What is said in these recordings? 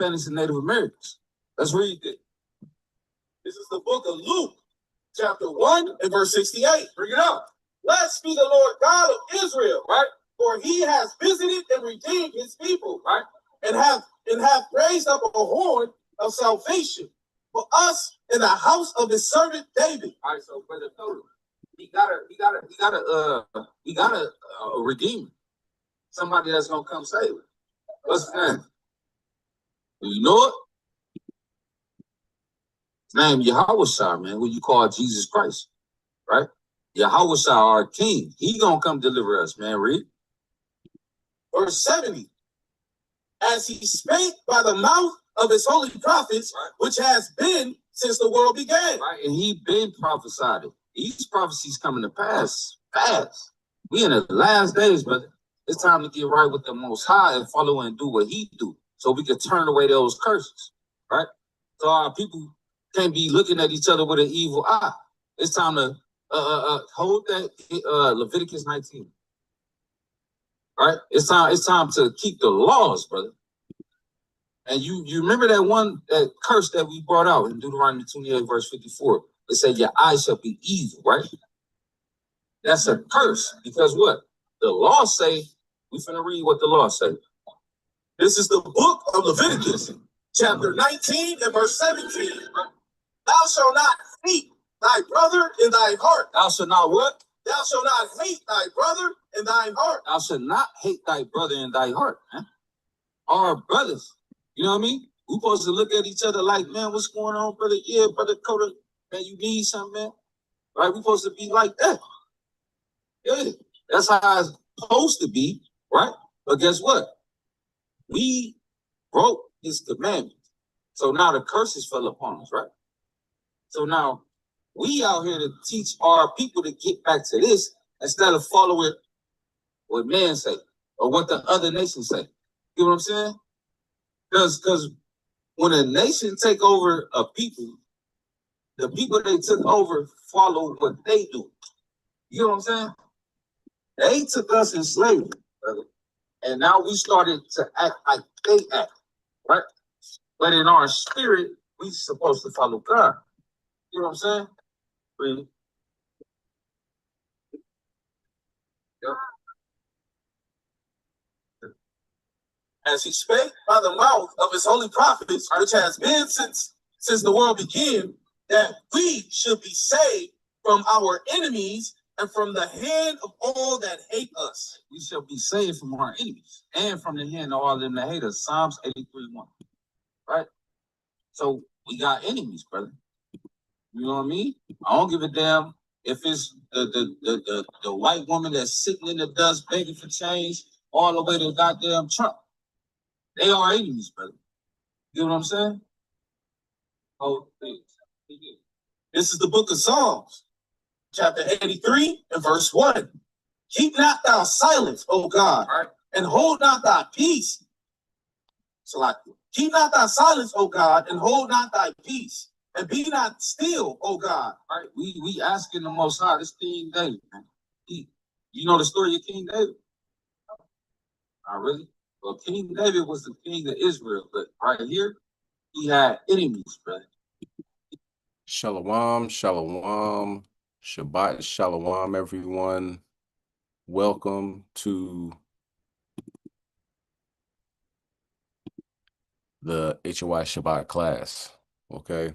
Spanish and Native Americans. Let's read it. This is the book of Luke, chapter 1 and verse 68. Bring it up. Blessed be the Lord God of Israel, right? For he has visited and redeemed his people, right? And have raised up a horn of salvation for us in the house of his servant David. All right, so brother, he gotta redeem somebody that's gonna come save it. What's his name? Do you know it? His name Yahushua, man, who you call Jesus Christ, right? Yahushua, our King. He gonna come deliver us, man. Read verse 70. As he spake by the mouth of his holy prophets, right, which has been since the world began. Right, and he been prophesied it. These prophecies coming to pass fast. We in the last days, brother. It's time to get right with the Most High and follow and do what he do, so we can turn away those curses, right? So our people can't be looking at each other with an evil eye. It's time to hold that Leviticus 19. Right? It's time to keep the laws, brother. And you remember that curse that we brought out in Deuteronomy 28, verse 54. It said, your eyes shall be evil, right? That's a curse. Because what? The law say, we finna read what the law say. This is the book of Leviticus, chapter 19 and verse 17. Thou shalt not hate thy brother in thy heart. Thou shalt not what? Thou shalt not hate thy brother in thine heart. Thou shalt not hate thy brother in thy heart, man. Our brothers, you know what I mean? We supposed to look at each other like, man, what's going on, brother? Yeah, brother Coda, man, you need something, man. Right? We supposed to be like that. Yeah, that's how it's supposed to be, right? But guess what? We broke his commandments. So now the curses fell upon us, right? So now we out here to teach our people to get back to this instead of following what man say or what the other nations say. You know what I'm saying? Because when a nation take over a people, the people they took over follow what they do. You know what I'm saying? They took us in slavery, brother. And now we started to act like they act, right? But in our spirit, we supposed to follow God. You know what I'm saying? Really? Yep. As he spake by the mouth of his holy prophets, which has been since the world began, that we should be saved from our enemies and from the hand of all that hate us. We shall be saved from our enemies and from the hand of all them that hate us. Psalms 83:1. Right? So we got enemies, brother. You know what I mean? I don't give a damn if it's the white woman that's sitting in the dust begging for change all the way to goddamn Trump. They are enemies, brother. You know what I'm saying? Oh, this is the book of Psalms, chapter 83 and verse 1. Keep not thou silence, O God, right, and hold not thy peace. So like, keep not thy silence, O God, and hold not thy peace. And be not still, O God. Right? We asking the Most High, this King David, man. You know the story of King David? Not really? Well, King David was the king of Israel, but right here, he had enemies, brother. Shalom, shalom, Shabbat, shalom, everyone. Welcome to the HOI Shabbat class, okay?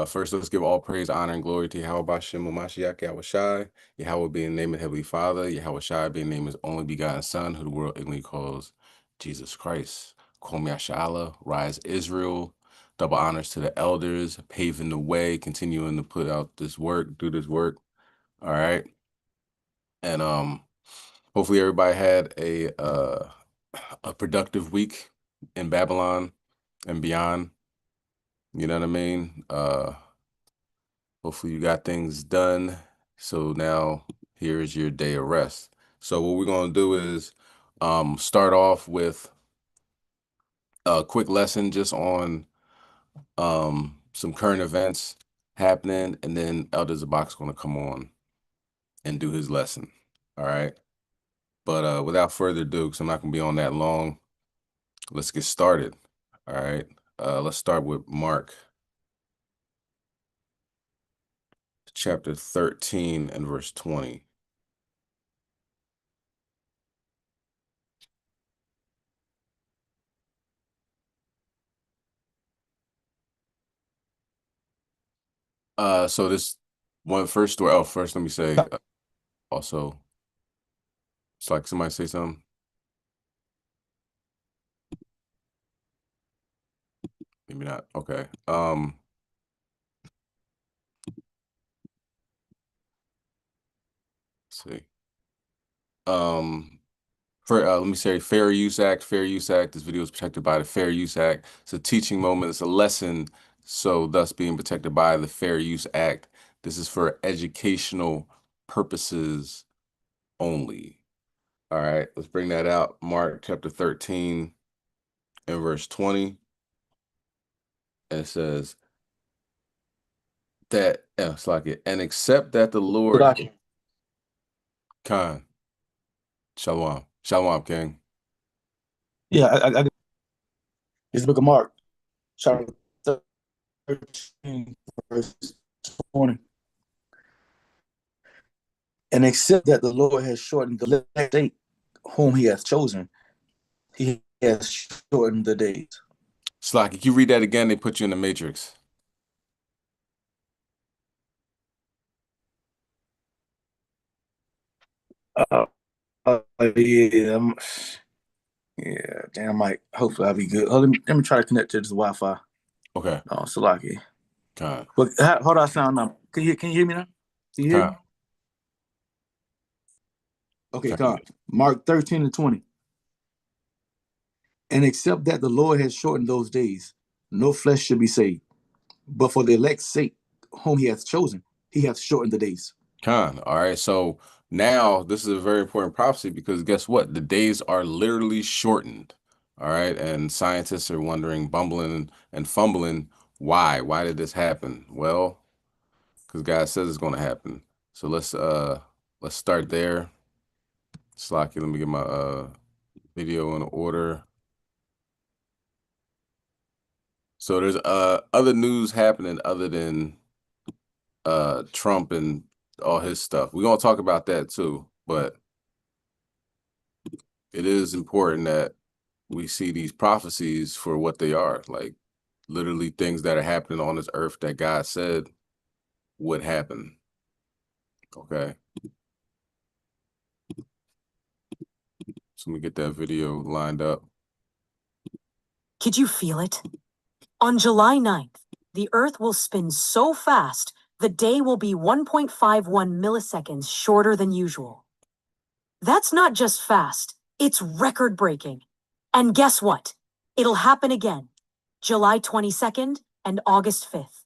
First, let's give all praise, honor, and glory to Yahweh Bashem Mashiach Yahushai, Yahweh being the name of the Heavenly Father, Yahushai being the name of his only begotten Son, who the world ignorantly calls Jesus Christ. Kol Yashala, rise Israel. Double honors to the elders, paving the way, continuing to put out this work, do this work. All right. And hopefully everybody had a productive week in Babylon and beyond. You know what I mean? Hopefully you got things done. So now here is your day of rest. So what we're going to do is start off with a quick lesson just on some current events happening, and then Elder Zabak's going to come on and do his lesson. All right. But without further ado, because I'm not going to be on that long, let's get started. All right. Let's start with Mark chapter 13 and verse 20. So this one first story. Oh, first let me say also, it's like somebody say something. Maybe not. Okay. Let's see. Let me say Fair Use Act. Fair Use Act. This video is protected by the Fair Use Act. It's a teaching moment. It's a lesson. So thus being protected by the Fair Use Act. This is for educational purposes only. All right, let's bring that out. Mark chapter 13 and verse 20. And it says that, it's like it, and except that the Lord, Khan, Shalom, Shalom, King. Yeah, I it's the book of Mark, chapter 13, verse 20. And except that the Lord has shortened the date whom he has chosen, he has shortened the days. Slack, if you read that again, they put you in the matrix. Yeah, yeah, damn, Mike. Hopefully I'll be good. Oh, let me try to connect to this Wi-Fi. Okay. Oh, Salaki. Khan. But how do I sound now? Can you hear me now? Can you hear me? Khan. Okay, Khan. God. Mark 13 and 20. And except that the Lord has shortened those days, no flesh should be saved. But for the elect's sake, whom he hath chosen, he hath shortened the days. Khan. All right. So now this is a very important prophecy because guess what? The days are literally shortened. All right. And scientists are wondering, bumbling and fumbling, why? Why did this happen? Well, because God says it's going to happen. So let's start there. Slocky, let me get my video in order. So there's other news happening other than Trump and all his stuff. We're gonna talk about that too, but it is important that we see these prophecies for what they are, like literally things that are happening on this earth that God said would happen. Okay. So let me get that video lined up. Could you feel it? On July 9th, the Earth will spin so fast, the day will be 1.51 milliseconds shorter than usual. That's not just fast, it's record-breaking. And guess what? It'll happen again, July 22nd and August 5th.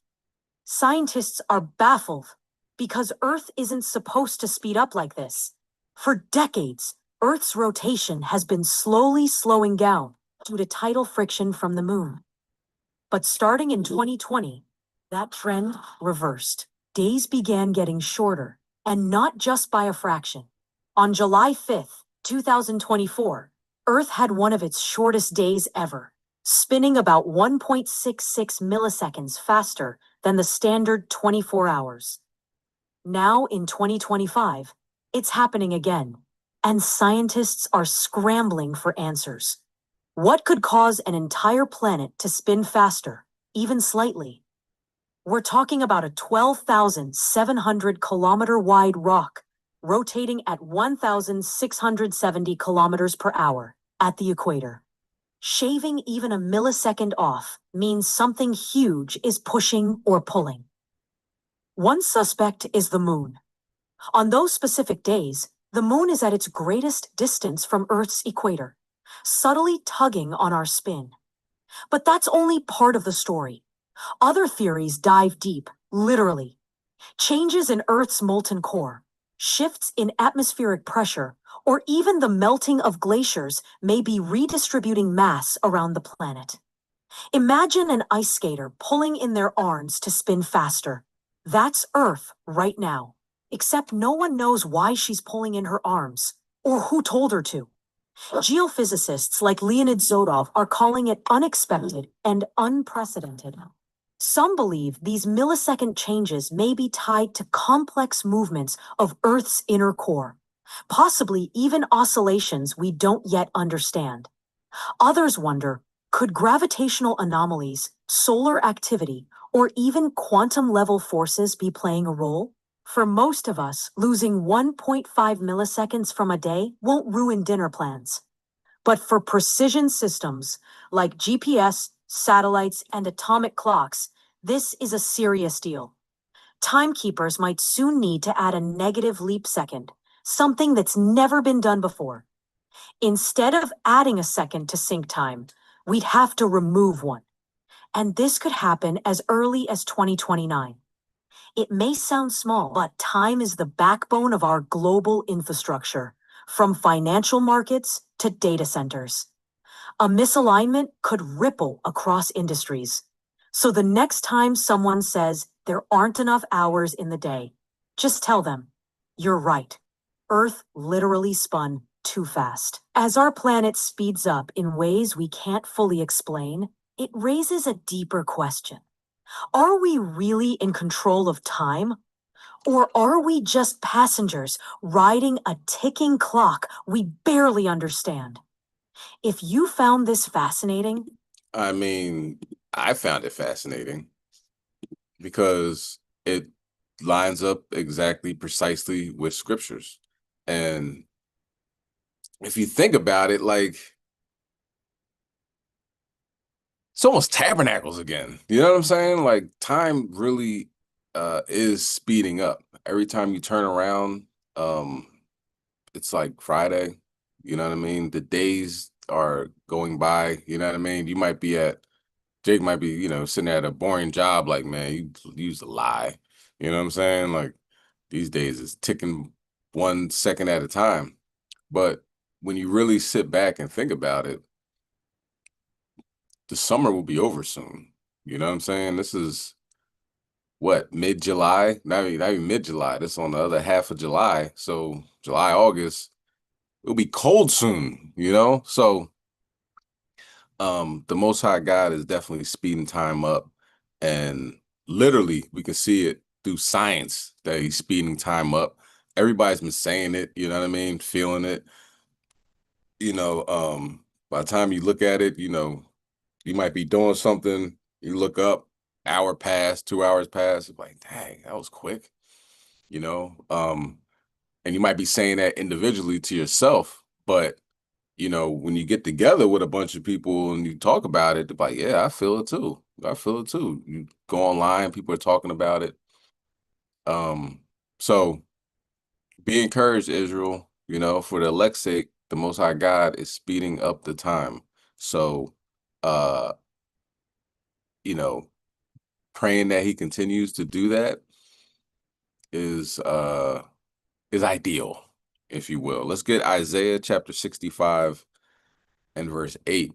Scientists are baffled because Earth isn't supposed to speed up like this. For decades, Earth's rotation has been slowly slowing down due to tidal friction from the moon. But starting in 2020, that trend reversed. Days began getting shorter, and not just by a fraction. On July 5th, 2024, Earth had one of its shortest days ever, spinning about 1.66 milliseconds faster than the standard 24 hours. Now in 2025, it's happening again, and scientists are scrambling for answers. What could cause an entire planet to spin faster, even slightly? We're talking about a 12,700 kilometer wide rock rotating at 1,670 kilometers per hour at the equator. Shaving even a millisecond off means something huge is pushing or pulling. One suspect is the moon. On those specific days, the moon is at its greatest distance from Earth's equator, subtly tugging on our spin. But that's only part of the story. Other theories dive deep, literally. Changes in Earth's molten core, shifts in atmospheric pressure, or even the melting of glaciers may be redistributing mass around the planet. Imagine an ice skater pulling in their arms to spin faster. That's Earth right now, except no one knows why she's pulling in her arms or who told her to. Geophysicists like Leonid Zodov are calling it unexpected and unprecedented. Some believe these millisecond changes may be tied to complex movements of Earth's inner core, possibly even oscillations we don't yet understand. Others wonder, could gravitational anomalies, solar activity, or even quantum-level forces be playing a role? For most of us, losing 1.5 milliseconds from a day won't ruin dinner plans. But for precision systems like GPS, satellites, and atomic clocks, this is a serious deal. Timekeepers might soon need to add a negative leap second, something that's never been done before. Instead of adding a second to sync time, we'd have to remove one. And this could happen as early as 2029. It may sound small, but time is the backbone of our global infrastructure, from financial markets to data centers. A misalignment could ripple across industries. So the next time someone says there aren't enough hours in the day, just tell them, you're right. Earth literally spun too fast. As our planet speeds up in ways we can't fully explain, it raises a deeper question. Are we really in control of time? Or are we just passengers riding a ticking clock we barely understand? If you found this fascinating, I mean, I found it fascinating because it lines up exactly precisely with scriptures. And if you think about it, like, it's almost tabernacles again. You know what I'm saying? Like, time really is speeding up. Every time you turn around, it's like Friday. You know what I mean? The days are going by. You know what I mean? Jake might be, sitting at a boring job. Like, man, you used to lie. You know what I'm saying? Like, these days it's ticking 1 second at a time. But when you really sit back and think about it, the summer will be over soon. You know what I'm saying? This is what, mid-July? Not even mid-July. This is on the other half of July. So July, August, it'll be cold soon, So the Most High God is definitely speeding time up. And literally, we can see it through science that he's speeding time up. Everybody's been saying it, you know what I mean? Feeling it. By the time you look at it, you might be doing something, you look up, hour passed, 2 hours passed, like, dang, that was quick, and you might be saying that individually to yourself, but when you get together with a bunch of people and you talk about it, they're like, yeah, I feel it too. You go online, people are talking about it. So be encouraged, Israel, for the elect's sake, the Most High God is speeding up the time. So, uh, praying that he continues to do that is ideal, if you will. Let's get Isaiah chapter 65 and verse 8.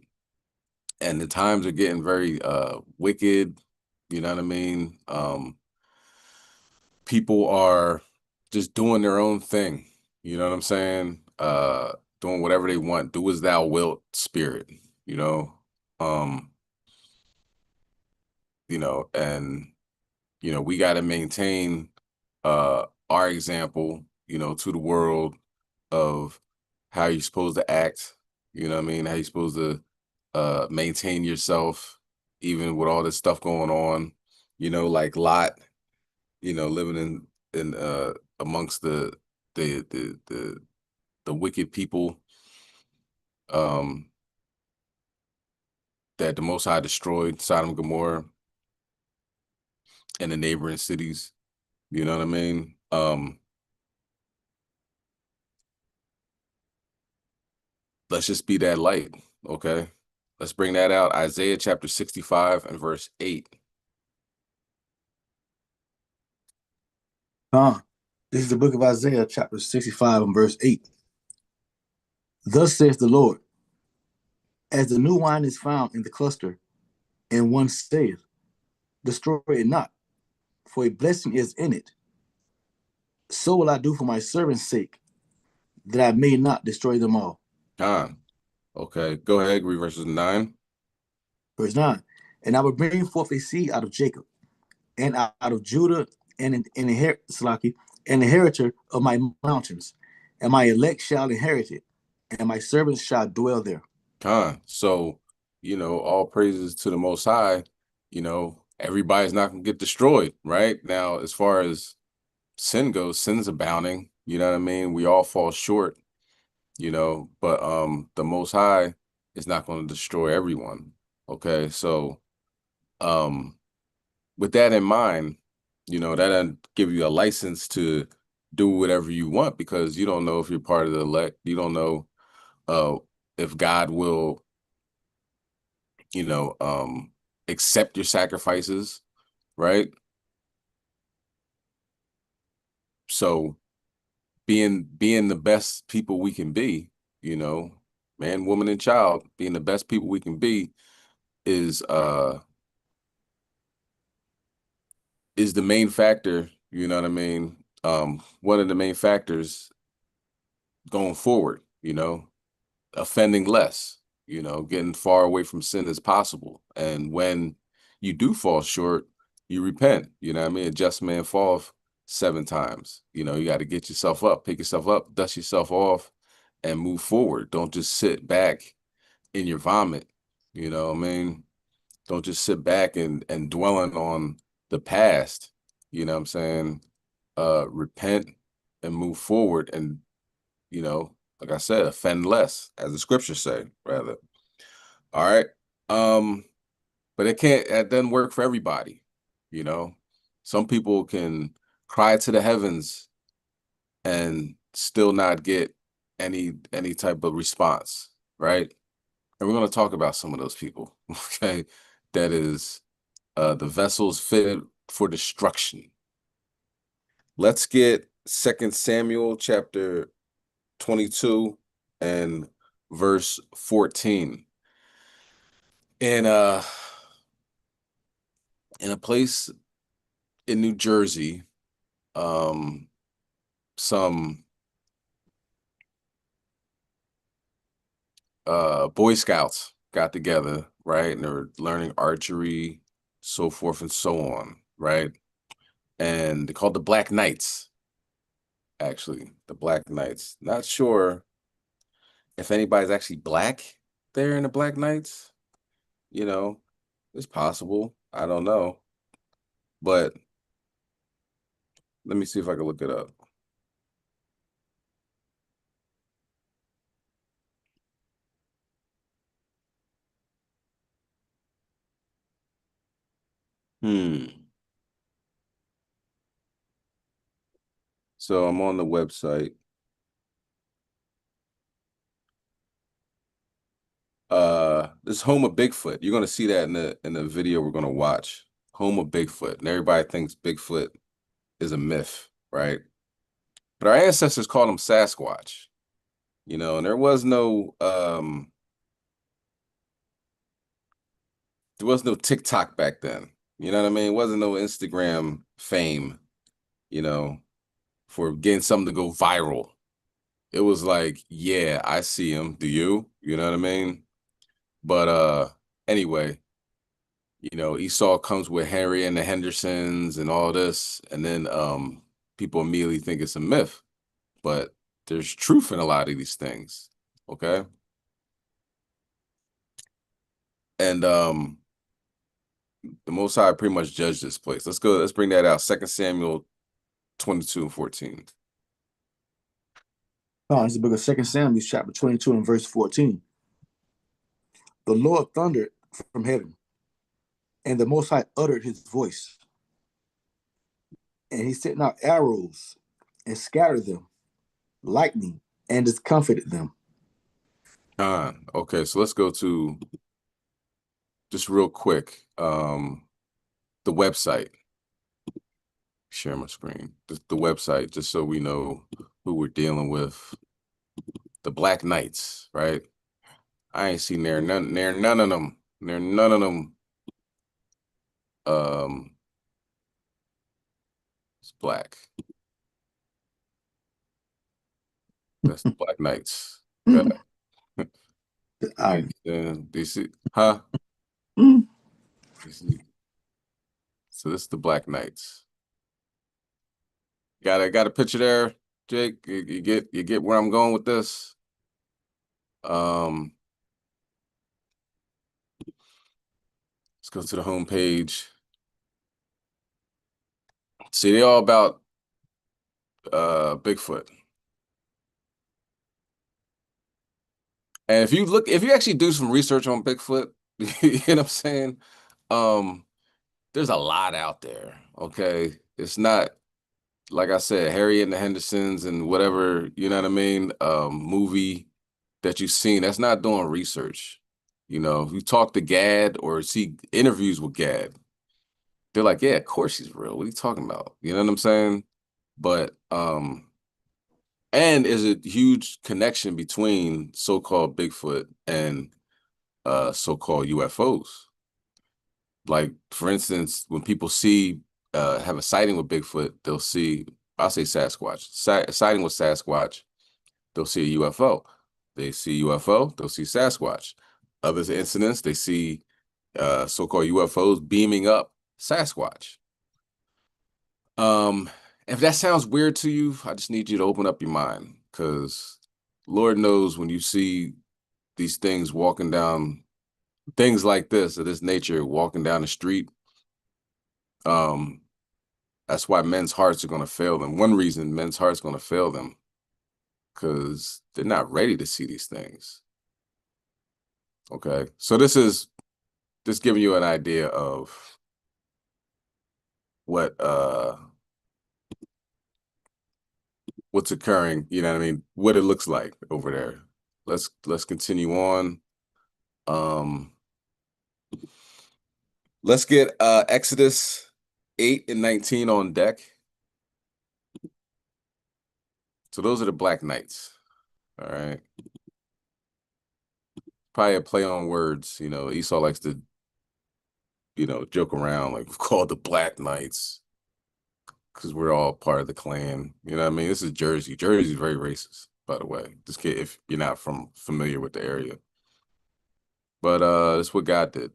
And the times are getting very wicked, you know what I mean? People are just doing their own thing, you know what I'm saying? Doing whatever they want, do as thou wilt spirit, um, and we got to maintain our example, to the world of how you're supposed to act, you know what I mean? How you're supposed to maintain yourself, even with all this stuff going on, like Lot, living in amongst the wicked people that the Most High destroyed, Sodom and Gomorrah and the neighboring cities, you know what I mean? Let's just be that light, okay? Let's bring that out. Isaiah chapter 65 and verse 8. This is the book of Isaiah, chapter 65 and verse 8. Thus says the Lord, as the new wine is found in the cluster, and one saith, destroy it not, for a blessing is in it. So will I do for my servant's sake, that I may not destroy them all. Con. Okay, go ahead. Read verses 9. Verse 9. And I will bring forth a seed out of Jacob, and out of Judah, and an inheritor of my mountains, and my elect shall inherit it, and my servants shall dwell there. Con. So, all praises to the Most High. Everybody's not going to get destroyed, right? Now, as far as sin goes, sin's abounding. You know what I mean? We all fall short, but the Most High is not going to destroy everyone. Okay, so with that in mind, that doesn't give you a license to do whatever you want, because you don't know if you're part of the elect. You don't know uh if God will, accept your sacrifices, right? So being the best people we can be, man, woman, and child, being the best people we can be is the main factor, you know what I mean? One of the main factors going forward, offending less, getting far away from sin as possible. And when you do fall short, you repent, you know what I mean? A just man falleth 7 times. You got to get yourself up, pick yourself up, dust yourself off, and move forward. Don't just sit back in your vomit, you know what I mean? Don't just sit back and dwelling on the past, you know what I'm saying? Repent and move forward, and, like I said, offend less, as the scriptures say, rather. All right. But it doesn't work for everybody, you know. Some people can cry to the heavens and still not get any type of response, right? And we're going to talk about some of those people, okay? That is the vessels fitted for destruction. Let's get 2 Samuel chapter 22 and verse 14. In a place in New Jersey, some Boy Scouts got together, right? And they were learning archery, so forth and so on, right? And they're called the Black Knights, actually, the Black Knights. Not sure if anybody's actually black there in the Black Knights. It's possible. I don't know. But let me see if I can look it up. So I'm on the website. This Home of Bigfoot. You're gonna see that in the video we're gonna watch. Home of Bigfoot. And everybody thinks Bigfoot is a myth, right? But our ancestors called him Sasquatch. And there was no TikTok back then. You know what I mean? It wasn't no Instagram fame, for getting something to go viral. It was like, yeah, I see him. Do you? You know what I mean? But anyway, Esau comes with Harry and the Hendersons and all this, and then people immediately think it's a myth. But there's truth in a lot of these things. Okay. And the Most High pretty much judged this place. Let's bring that out. 2 Samuel 22 and 14. Oh, it's the book of 2 Samuel, chapter 22 and verse 14. The Lord thundered from heaven, and the Most High uttered his voice. And he sent out arrows and scattered them, lightning, and discomfited them. Okay, so let's go to, just real quick, the website. Share my screen. The website, just so we know who we're dealing with. The Black Knights, right? I ain't seen none of them. None of them. It's black. That's the Black Knights. Okay. All right. Yeah, do you see? Huh? Mm. You see? So this is the Black Knights. Got a picture there, Jake. You get where I'm going with this. Let's go to the home page. See, they're all about Bigfoot. And if you actually do some research on Bigfoot, you know what I'm saying? There's a lot out there. Okay. It's not, like I said, Harry and the Hendersons and whatever, you know what I mean? Movie that you've seen, that's not doing research. You know, if you talk to Gad or see interviews with Gad, they're like, yeah, of course he's real. What are you talking about? You know what I'm saying? But and is a huge connection between so-called Bigfoot and so-called UFOs. Like, for instance, when people have a sighting with Bigfoot, they'll see, I'll say Sasquatch, sighting with Sasquatch, they'll see a UFO. They see UFO, they'll see Sasquatch. Other incidents, they see so-called UFOs beaming up Sasquatch. If that sounds weird to you, I just need you to open up your mind, because Lord knows when you see these things walking down, things like this, of this nature, walking down the street, that's why men's hearts are going to fail them. One reason men's hearts are going to fail them, because they're not ready to see these things. Okay, so this is just giving you an idea of what's occurring, you know what I mean, what it looks like over there. Let's continue on. Let's get Exodus 8 and 19 on deck. So those are the Black Knights. All right. Probably a play on words. You know, Esau likes to, joke around, like, we've called the Black Knights because we're all part of the clan. You know what I mean? This is Jersey. Jersey is very racist, by the way. This kid, if you're not familiar with the area. But that's what God did.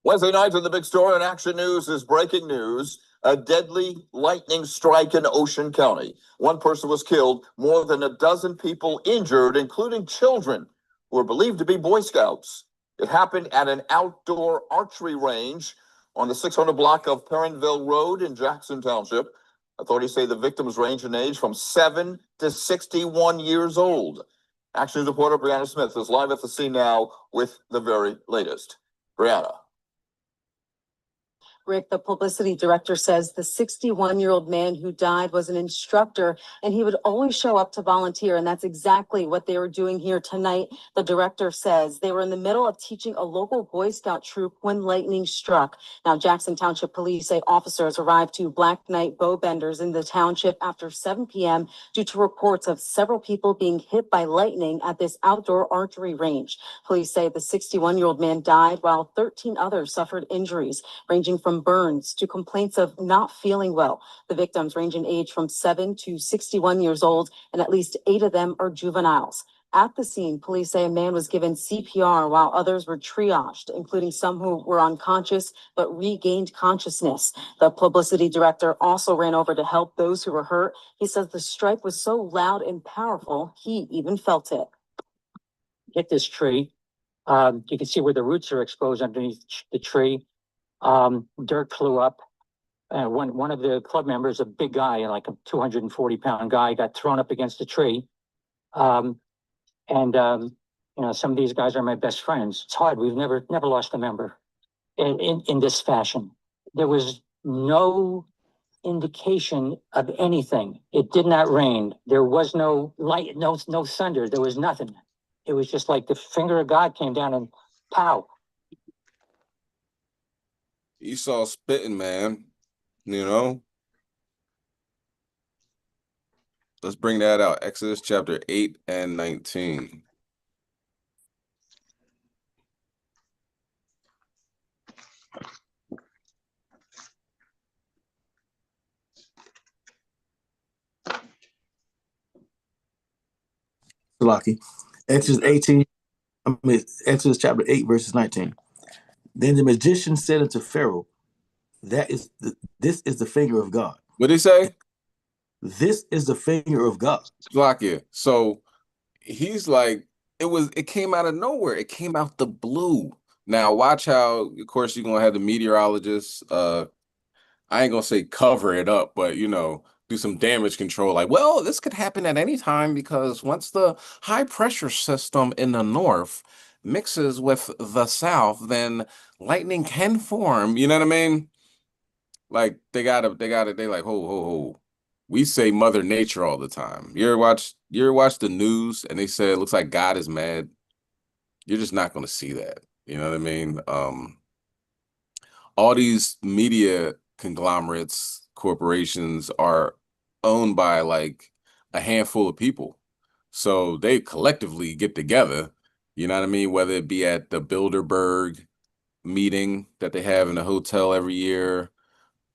Wednesday night in the big story in Action News is breaking news. A deadly lightning strike in Ocean County. One person was killed, more than a dozen people injured, including children who are believed to be Boy Scouts. It happened at an outdoor archery range on the 600 block of Perrinville Road in Jackson Township. Authorities say the victims range in age from 7 to 61 years old. Action News reporter Brianna Smith is live at the scene now with the very latest. Brianna. Rick, the publicity director, says the 61-year-old man who died was an instructor and he would always show up to volunteer. And that's exactly what they were doing here tonight. The director says they were in the middle of teaching a local Boy Scout troop when lightning struck. Now, Jackson Township police say officers arrived to Black Knight bow benders in the township after 7 p.m. due to reports of several people being hit by lightning at this outdoor archery range. Police say the 61-year-old man died while 13 others suffered injuries, ranging from burns to complaints of not feeling well. The victims range in age from 7 to 61 years old, and at least 8 of them are juveniles. At the scene, police say a man was given CPR while others were triaged, including some who were unconscious but regained consciousness. The publicity director also ran over to help those who were hurt. He says the strike was so loud and powerful, he even felt it. Hit this tree. You can see where the roots are exposed underneath the tree. Dirt flew up. One of the club members, a big guy, like a 240-pound guy, got thrown up against a tree. Some of these guys are my best friends. It's hard. We've never lost a member in this fashion. There was no indication of anything. It did not rain. There was no light, no thunder. There was nothing. It was just like the finger of God came down and pow. Esau spitting, man. You know? Let's bring that out. Exodus chapter 8 and 19. Salaki. Exodus 18, Exodus chapter 8, verses 19. Then the magician said unto Pharaoh, this is the finger of God. What did he say? This is the finger of God. Slovakia. So he's like, it came out of nowhere. It came out the blue. Now watch how, of course, you're gonna have the meteorologists, I ain't gonna say cover it up, but do some damage control. Like, well, this could happen at any time because once the high pressure system in the north mixes with the south, then lightning can form. You know what I mean? Like they like, ho. We say Mother Nature all the time. You ever watch the news and they say it looks like God is mad? You're just not gonna see that. You know what I mean? All these media conglomerates, corporations are owned by like a handful of people. So they collectively get together, you know what I mean? Whether it be at the Bilderberg meeting that they have in a hotel every year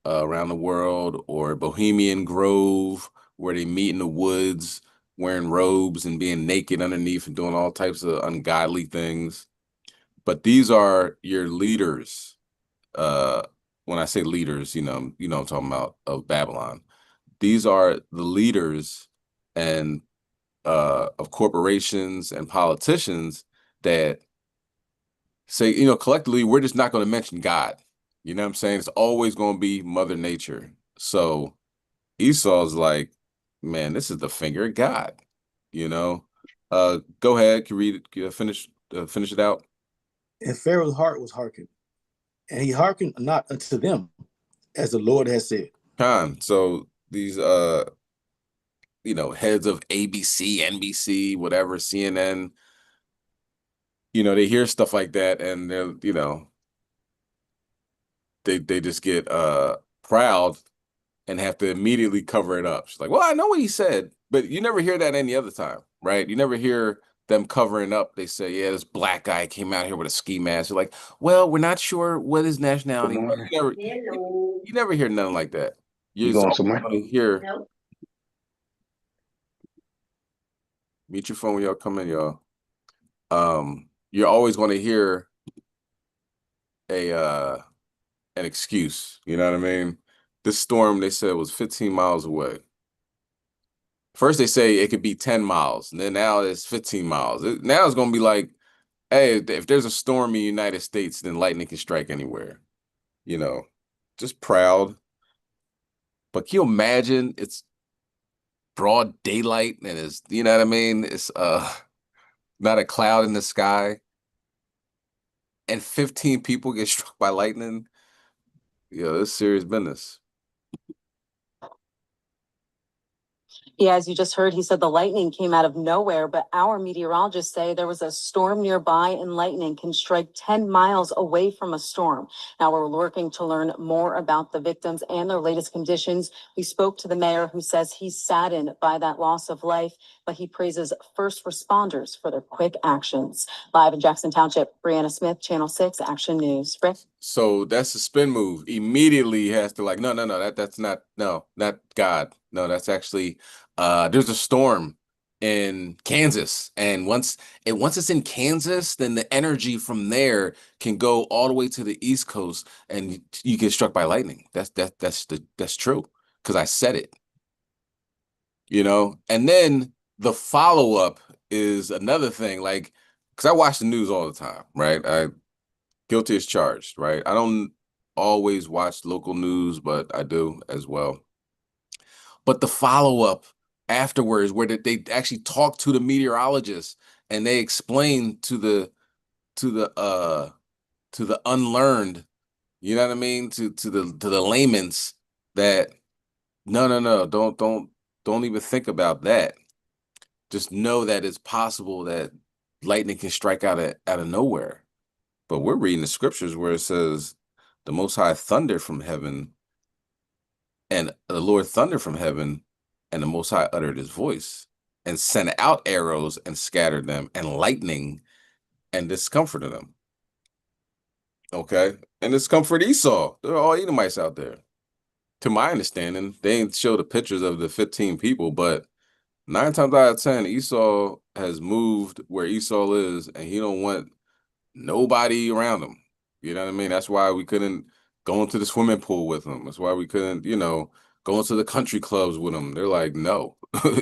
around the world, or Bohemian Grove, where they meet in the woods wearing robes and being naked underneath and doing all types of ungodly things. But these are your leaders. When I say leaders, I'm talking about of Babylon. These are the leaders and of corporations and politicians that say, collectively, we're just not going to mention God. You know what I'm saying? It's always going to be Mother Nature. So Esau's like, man, this is the finger of God. Go ahead, can you read it, finish it out. And Pharaoh's heart was hearkened, and he hearkened not unto them, as the Lord has said. So these heads of ABC, NBC, whatever, CNN, they hear stuff like that and they're, they just get proud and have to immediately cover it up. She's like, well, I know what he said, but you never hear that any other time, right? You never hear them covering up. They say, yeah, this black guy came out here with a ski mask. You're like, well, we're not sure what his nationality was. You never hear nothing like that. You going somewhere? Hear. Nope. Mute your phone when y'all come in, y'all. You're always going to hear an excuse. You know what I mean? This storm, they said, was 15 miles away. First, they say it could be 10 miles, and then now it's 15 miles. Now it's going to be like, hey, if there's a storm in the United States, then lightning can strike anywhere. Just proud. But can you imagine it's broad daylight and it's, you know what I mean? It's not a cloud in the sky and 15 people get struck by lightning. This serious business. Yeah, as you just heard, he said the lightning came out of nowhere, but our meteorologists say there was a storm nearby and lightning can strike 10 miles away from a storm. Now we're working to learn more about the victims and their latest conditions. We spoke to the mayor, who says he's saddened by that loss of life, but he praises first responders for their quick actions. Live in Jackson Township, Brianna Smith, Channel 6 Action News. Rick? So that's a spin move. Immediately he has to like, no, that's not God. No, that's actually there's a storm in Kansas, and once it's in Kansas, then the energy from there can go all the way to the East Coast, and you get struck by lightning. That's true because I said it. And then the follow up is another thing, like because I watch the news all the time, right? Guilty as charged, right? I don't always watch local news, but I do as well. But the follow up afterwards, where they actually talk to the meteorologists and they explain to the unlearned, you know what I mean, to the layman's that no, don't even think about that. Just know that it's possible that lightning can strike out of nowhere. But we're reading the scriptures where it says the Most High thundered from heaven, and the Lord thundered from heaven, and the Most High uttered his voice and sent out arrows and scattered them, and lightning and discomforted them. Okay? And discomforted Esau. They're all Edomites out there. To my understanding, they ain't show the pictures of the 15 people, but 9 times out of 10, Esau has moved where Esau is, and he don't want nobody around him. You know what I mean? That's why we couldn't go into the swimming pool with him. That's why we couldn't, go into the country clubs with him. They're like, no,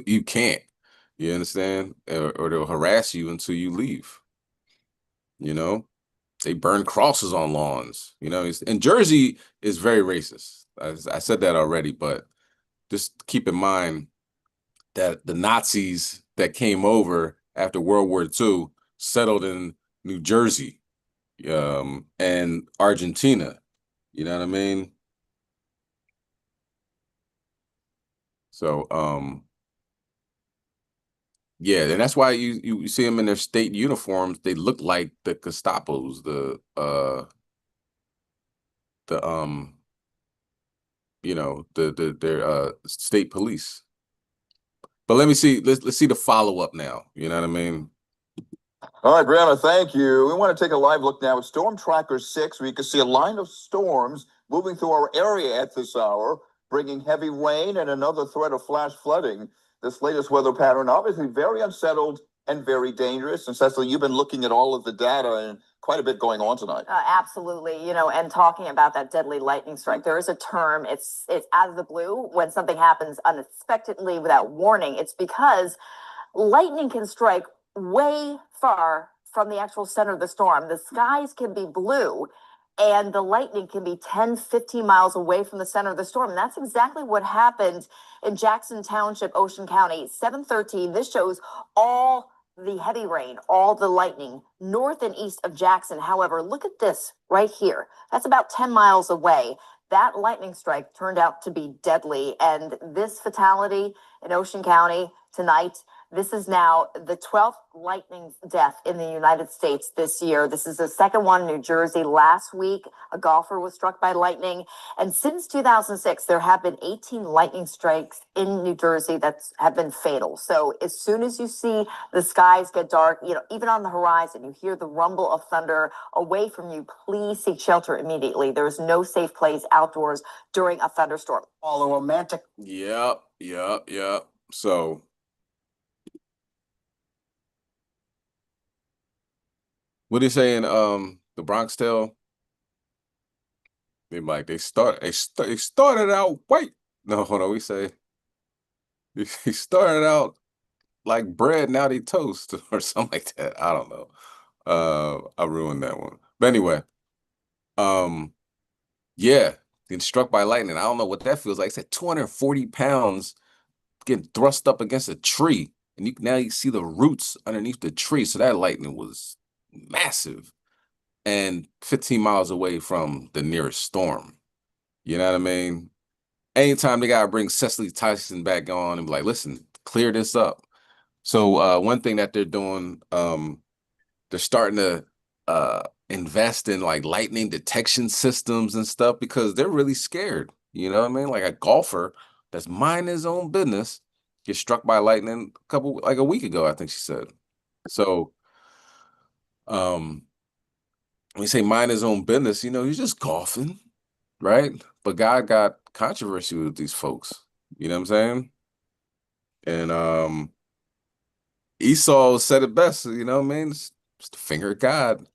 you can't. You understand? Or they'll harass you until you leave. They burn crosses on lawns. And Jersey is very racist. I said that already, but just keep in mind that the Nazis that came over after World War II settled in New Jersey, and Argentina. You know what I mean? So, yeah, and that's why you see them in their state uniforms. They look like the Gestapos, their state police. But let me see. Let's see the follow up now. You know what I mean? All right, Brianna, thank you. We want to take a live look now at Storm Tracker 6, where you can see a line of storms moving through our area at this hour, bringing heavy rain and another threat of flash flooding. This latest weather pattern, obviously very unsettled and very dangerous. And Cecily, you've been looking at all of the data, and quite a bit going on tonight. Absolutely. And talking about that deadly lightning strike, there is a term, it's out of the blue when something happens unexpectedly without warning. It's because lightning can strike way far from the actual center of the storm. The skies can be blue and the lightning can be 10, 15 miles away from the center of the storm. And that's exactly what happened in Jackson Township, Ocean County, 7:13. This shows all the heavy rain, all the lightning north and east of Jackson. However, look at this right here. That's about 10 miles away. That lightning strike turned out to be deadly. And this fatality in Ocean County tonight, this is now the 12th lightning death in the United States this year. This is the second one in New Jersey. Last week, a golfer was struck by lightning. And since 2006, there have been 18 lightning strikes in New Jersey that have been fatal. So as soon as you see the skies get dark, even on the horizon, you hear the rumble of thunder away from you, please seek shelter immediately. There is no safe place outdoors during a thunderstorm. All a romantic. Yep. So, what do you say in the Bronx Tale? They started out white. No, hold on. We say he started out like bread, now they toast, or something like that. I don't know. I ruined that one. But anyway, yeah, getting struck by lightning. I don't know what that feels like. It's at 240 pounds getting thrust up against a tree, and now you see the roots underneath the tree. So that lightning was massive, and 15 miles away from the nearest storm. You know what I mean? Anytime they gotta bring Cecily Tyson back on and be like, listen, clear this up. So one thing that they're doing, they're starting to invest in like lightning detection systems and stuff because they're really scared. You know what I mean? Like a golfer that's minding his own business gets struck by lightning a week ago, I think she said. So when you say mind his own business, he's just golfing, right? But God got controversy with these folks. You know what I'm saying? And Esau said it best, you know what I mean? It's the finger of God.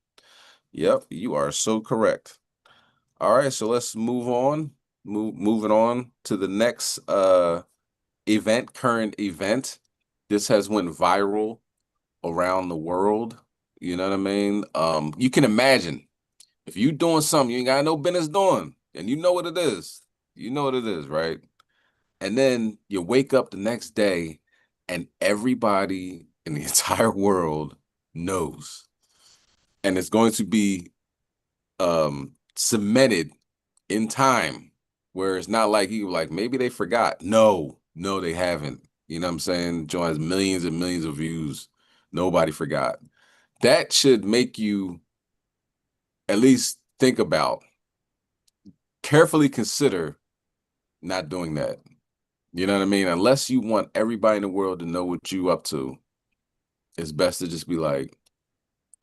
Yep, you are so correct. All right, so let's move on. Moving on to the next current event. This has went viral around the world. You know what I mean? You can imagine if you doing something you ain't got no business doing, and you know what it is. You know what it is, right? And then you wake up the next day and everybody in the entire world knows. And it's going to be cemented in time, where it's not like maybe they forgot. No, they haven't. You know what I'm saying? Joe has millions and millions of views. Nobody forgot. That should make you at least think about, carefully consider not doing that. You know what I mean? Unless you want everybody in the world to know what you up to, it's best to just be like,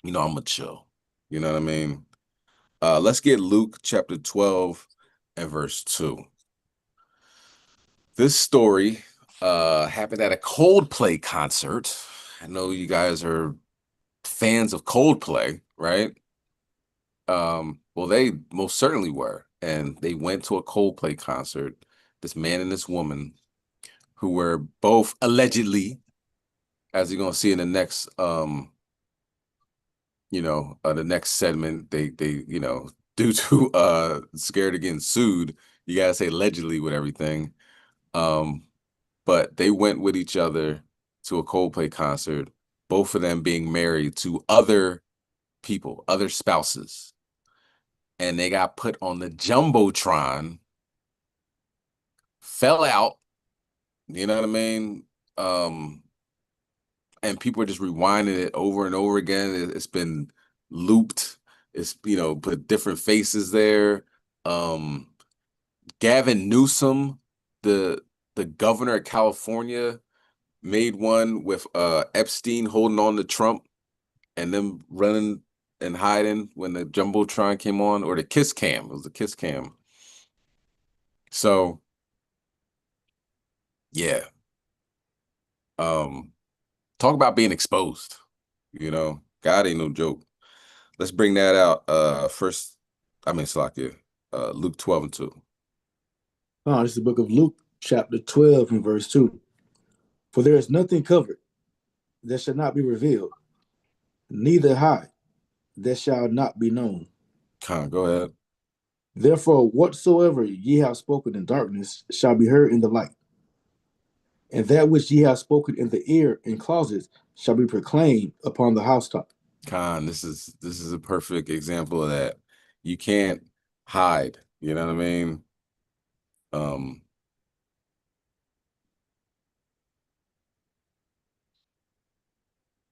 I'm gonna chill. You know what I mean? Let's get Luke chapter 12 and verse 2. This story happened at a Coldplay concert. I know you guys are fans of Coldplay, right? Well, they most certainly were, and they went to a Coldplay concert. This man and this woman, who were both allegedly, as you're gonna see in the next, the next segment, they due to scared of getting sued, you gotta say allegedly with everything. But they went with each other to a Coldplay concert, both of them being married to other people, other spouses. And they got put on the Jumbotron, fell out, you know what I mean? And people are just rewinding it over and over again. It's been looped. It's, put different faces there. Gavin Newsom, the governor of California, made one with Epstein holding on to Trump and them running and hiding when the Jumbotron came on, or the kiss cam. It was the kiss cam. So, yeah. Talk about being exposed. God ain't no joke. Let's bring that out. Slakia, Luke 12:2. Oh, this is the book of Luke, chapter 12 and verse 2. For there is nothing covered that shall not be revealed, neither hide that shall not be known. Go ahead. Therefore, whatsoever ye have spoken in darkness shall be heard in the light, and that which ye have spoken in the ear in closets shall be proclaimed upon the housetop. This is a perfect example of that. You can't hide. You know what I mean?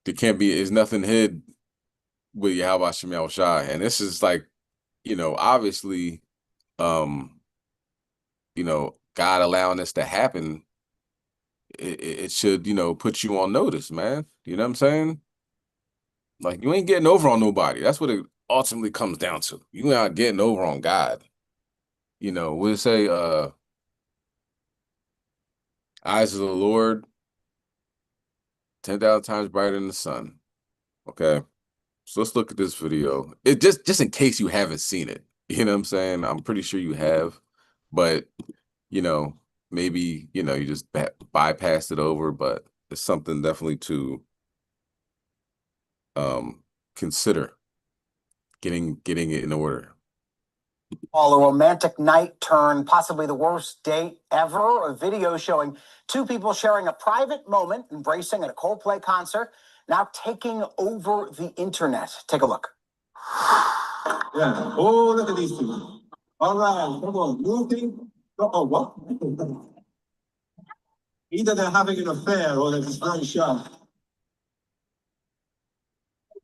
There's nothing hid with Yahweh Shem Shai. And this is like, obviously, God allowing this to happen, it should, put you on notice, man. You know what I'm saying? Like, you ain't getting over on nobody. That's what it ultimately comes down to. You not getting over on God. We'll say, eyes of the Lord, 10,000 times brighter than the sun. Okay. So let's look at this video. It just in case you haven't seen it. You know what I'm saying? I'm pretty sure you have, but maybe, you just bypassed it over, but it's something definitely to consider getting it in order. While a romantic night turned possibly the worst date ever, a video showing two people sharing a private moment, embracing at a Coldplay concert, now taking over the internet. Take a look. Yeah. Oh, look at these people. All right, come on, moving. Oh, what? Either they're having an affair or they're just very shy.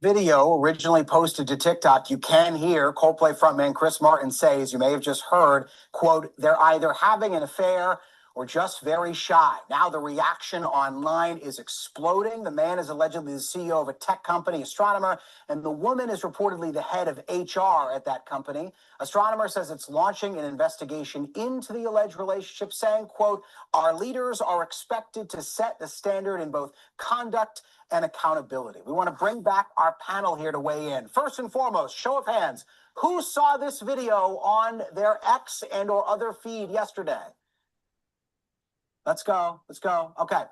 Video originally posted to TikTok, you can hear Coldplay frontman Chris Martin say, as you may have just heard, quote, they're either having an affair or just very shy. Now the reaction online is exploding. The man is allegedly the CEO of a tech company, Astronomer, and the woman is reportedly the head of HR at that company. Astronomer says it's launching an investigation into the alleged relationship, saying, quote, our leaders are expected to set the standard in both conduct and accountability. We want to bring back our panel here to weigh in. First and foremost, show of hands. Who saw this video on their X and or other feed yesterday? Let's go. Okay.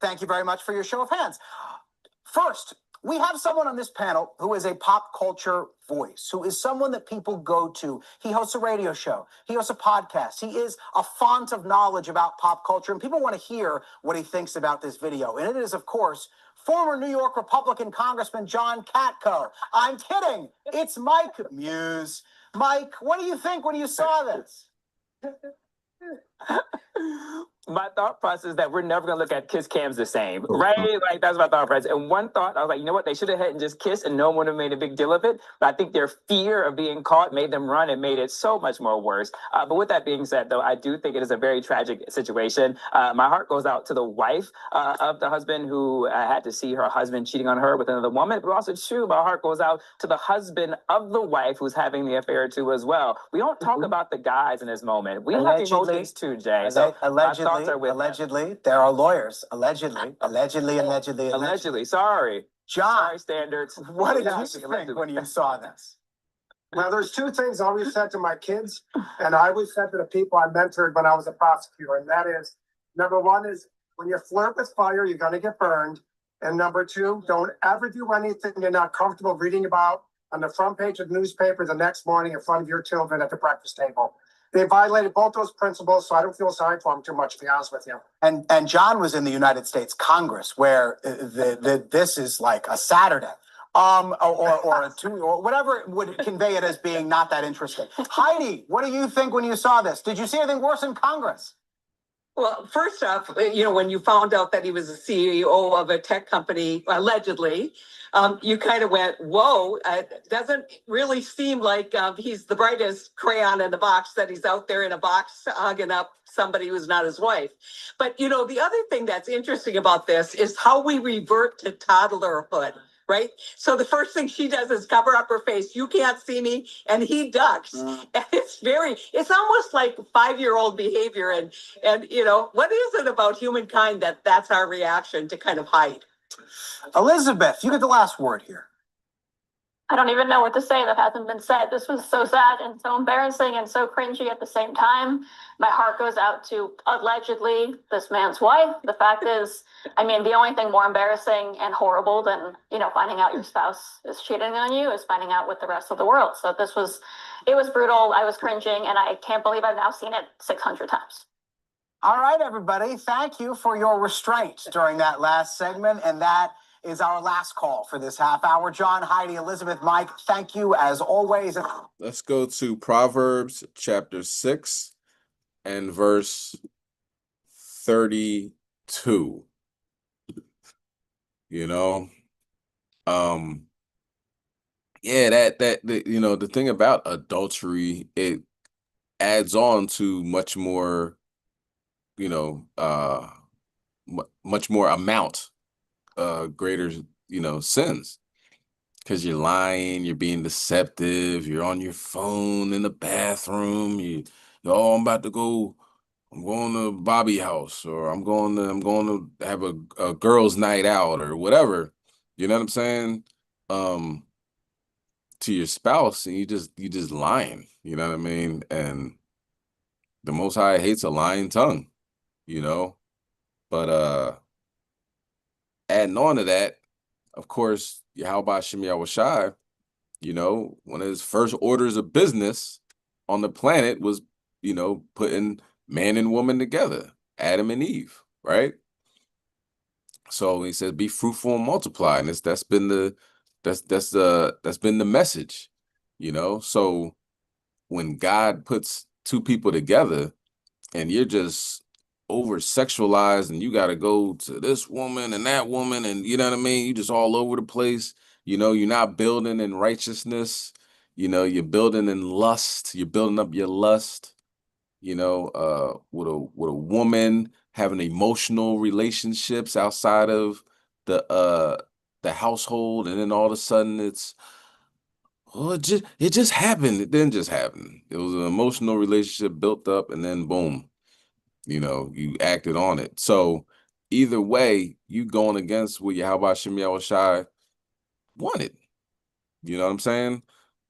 Thank you very much for your show of hands. First, we have someone on this panel who is a pop culture voice, who is someone that people go to. He hosts a radio show. He hosts a podcast. He is a font of knowledge about pop culture, and people want to hear what he thinks about this video. And it is, of course, former New York Republican Congressman John Katko. I'm kidding. It's Mike Muse. Mike, what do you think when you saw this? My thought process is that we're never going to look at kiss cams the same, right? Like, that's my thought process. And one thought, I was like, you know what? They should have had and just kissed and no one would have made a big deal of it. But I think their fear of being caught made them run and made it so much more worse. But with that being said, though, I do think it is a very tragic situation. My heart goes out to the wife of the husband who had to see her husband cheating on her with another woman. But also, too, my heart goes out to the husband of the wife who's having the affair, too, as well. We don't talk about the guys in this moment. We have emotions, too, Jay. So So my thoughts allegedly, are with allegedly, there are lawyers. Allegedly. allegedly. Sorry. John, Sorry, standards. what did you Allegedly. think when you saw this? Now, there's two things I always said to my kids, and I always said to the people I mentored when I was a prosecutor, and that is, number one is when you flirt with fire, you're going to get burned. And number two, don't ever do anything you're not comfortable reading about on the front page of the newspaper the next morning in front of your children at the breakfast table. They violated both those principles, so I don't feel sorry for them too much, to be honest with you. And John was in the United States Congress, where this is like a Saturday. Or a two, or whatever would convey it as being not that interesting. Heidi, what do you think when you saw this? Did you see anything worse in Congress? Well, first off, when you found out that he was the CEO of a tech company, allegedly, you kind of went, whoa, doesn't really seem like he's the brightest crayon in the box, that he's out there in a box hugging up somebody who's not his wife. But, the other thing that's interesting about this is how we revert to toddlerhood. Right. So the first thing she does is cover up her face. You can't see me. And he ducks. And it's almost like 5-year-old behavior. And what is it about humankind that's our reaction to kind of hide? Elizabeth, you get the last word here. I don't even know what to say that hasn't been said. This was so sad and so embarrassing and so cringy at the same time. My heart goes out to allegedly this man's wife. The fact is, the only thing more embarrassing and horrible than, finding out your spouse is cheating on you is finding out with the rest of the world. So it was brutal. I was cringing, and I can't believe I've now seen it 600 times. All right, everybody. Thank you for your restraint during that last segment. And that is our last call for this half hour. John, Heidi, Elizabeth, Mike, thank you as always. Let's go to Proverbs chapter 6 and verse 32. The thing about adultery, it adds on to much more, much more amount, greater, sins, because you're lying, you're being deceptive, you're on your phone in the bathroom, I'm going to Bobby house, or I'm going to have a girls' night out, or whatever. You know what I'm saying? To your spouse, and you just lying. You know what I mean? And the Most High hates a lying tongue. But adding on to that, of course, Yahweh Shem Yahushai, one of his first orders of business on the planet was, putting man and woman together, Adam and Eve, right? So he said, "Be fruitful and multiply," and that's been the message, So when God puts two people together, and you're just over sexualized, and you got to go to this woman and that woman, and you know what I mean, you just all over the place. You're not building in righteousness. You're building in lust. You're building up your lust. With a woman, having emotional relationships outside of the household, and then all of a sudden it just happened. It didn't just happen. It was an emotional relationship built up, and then boom, you acted on it. So either way, you going against what Yahweh Shem Yahushai wanted. You know what I'm saying?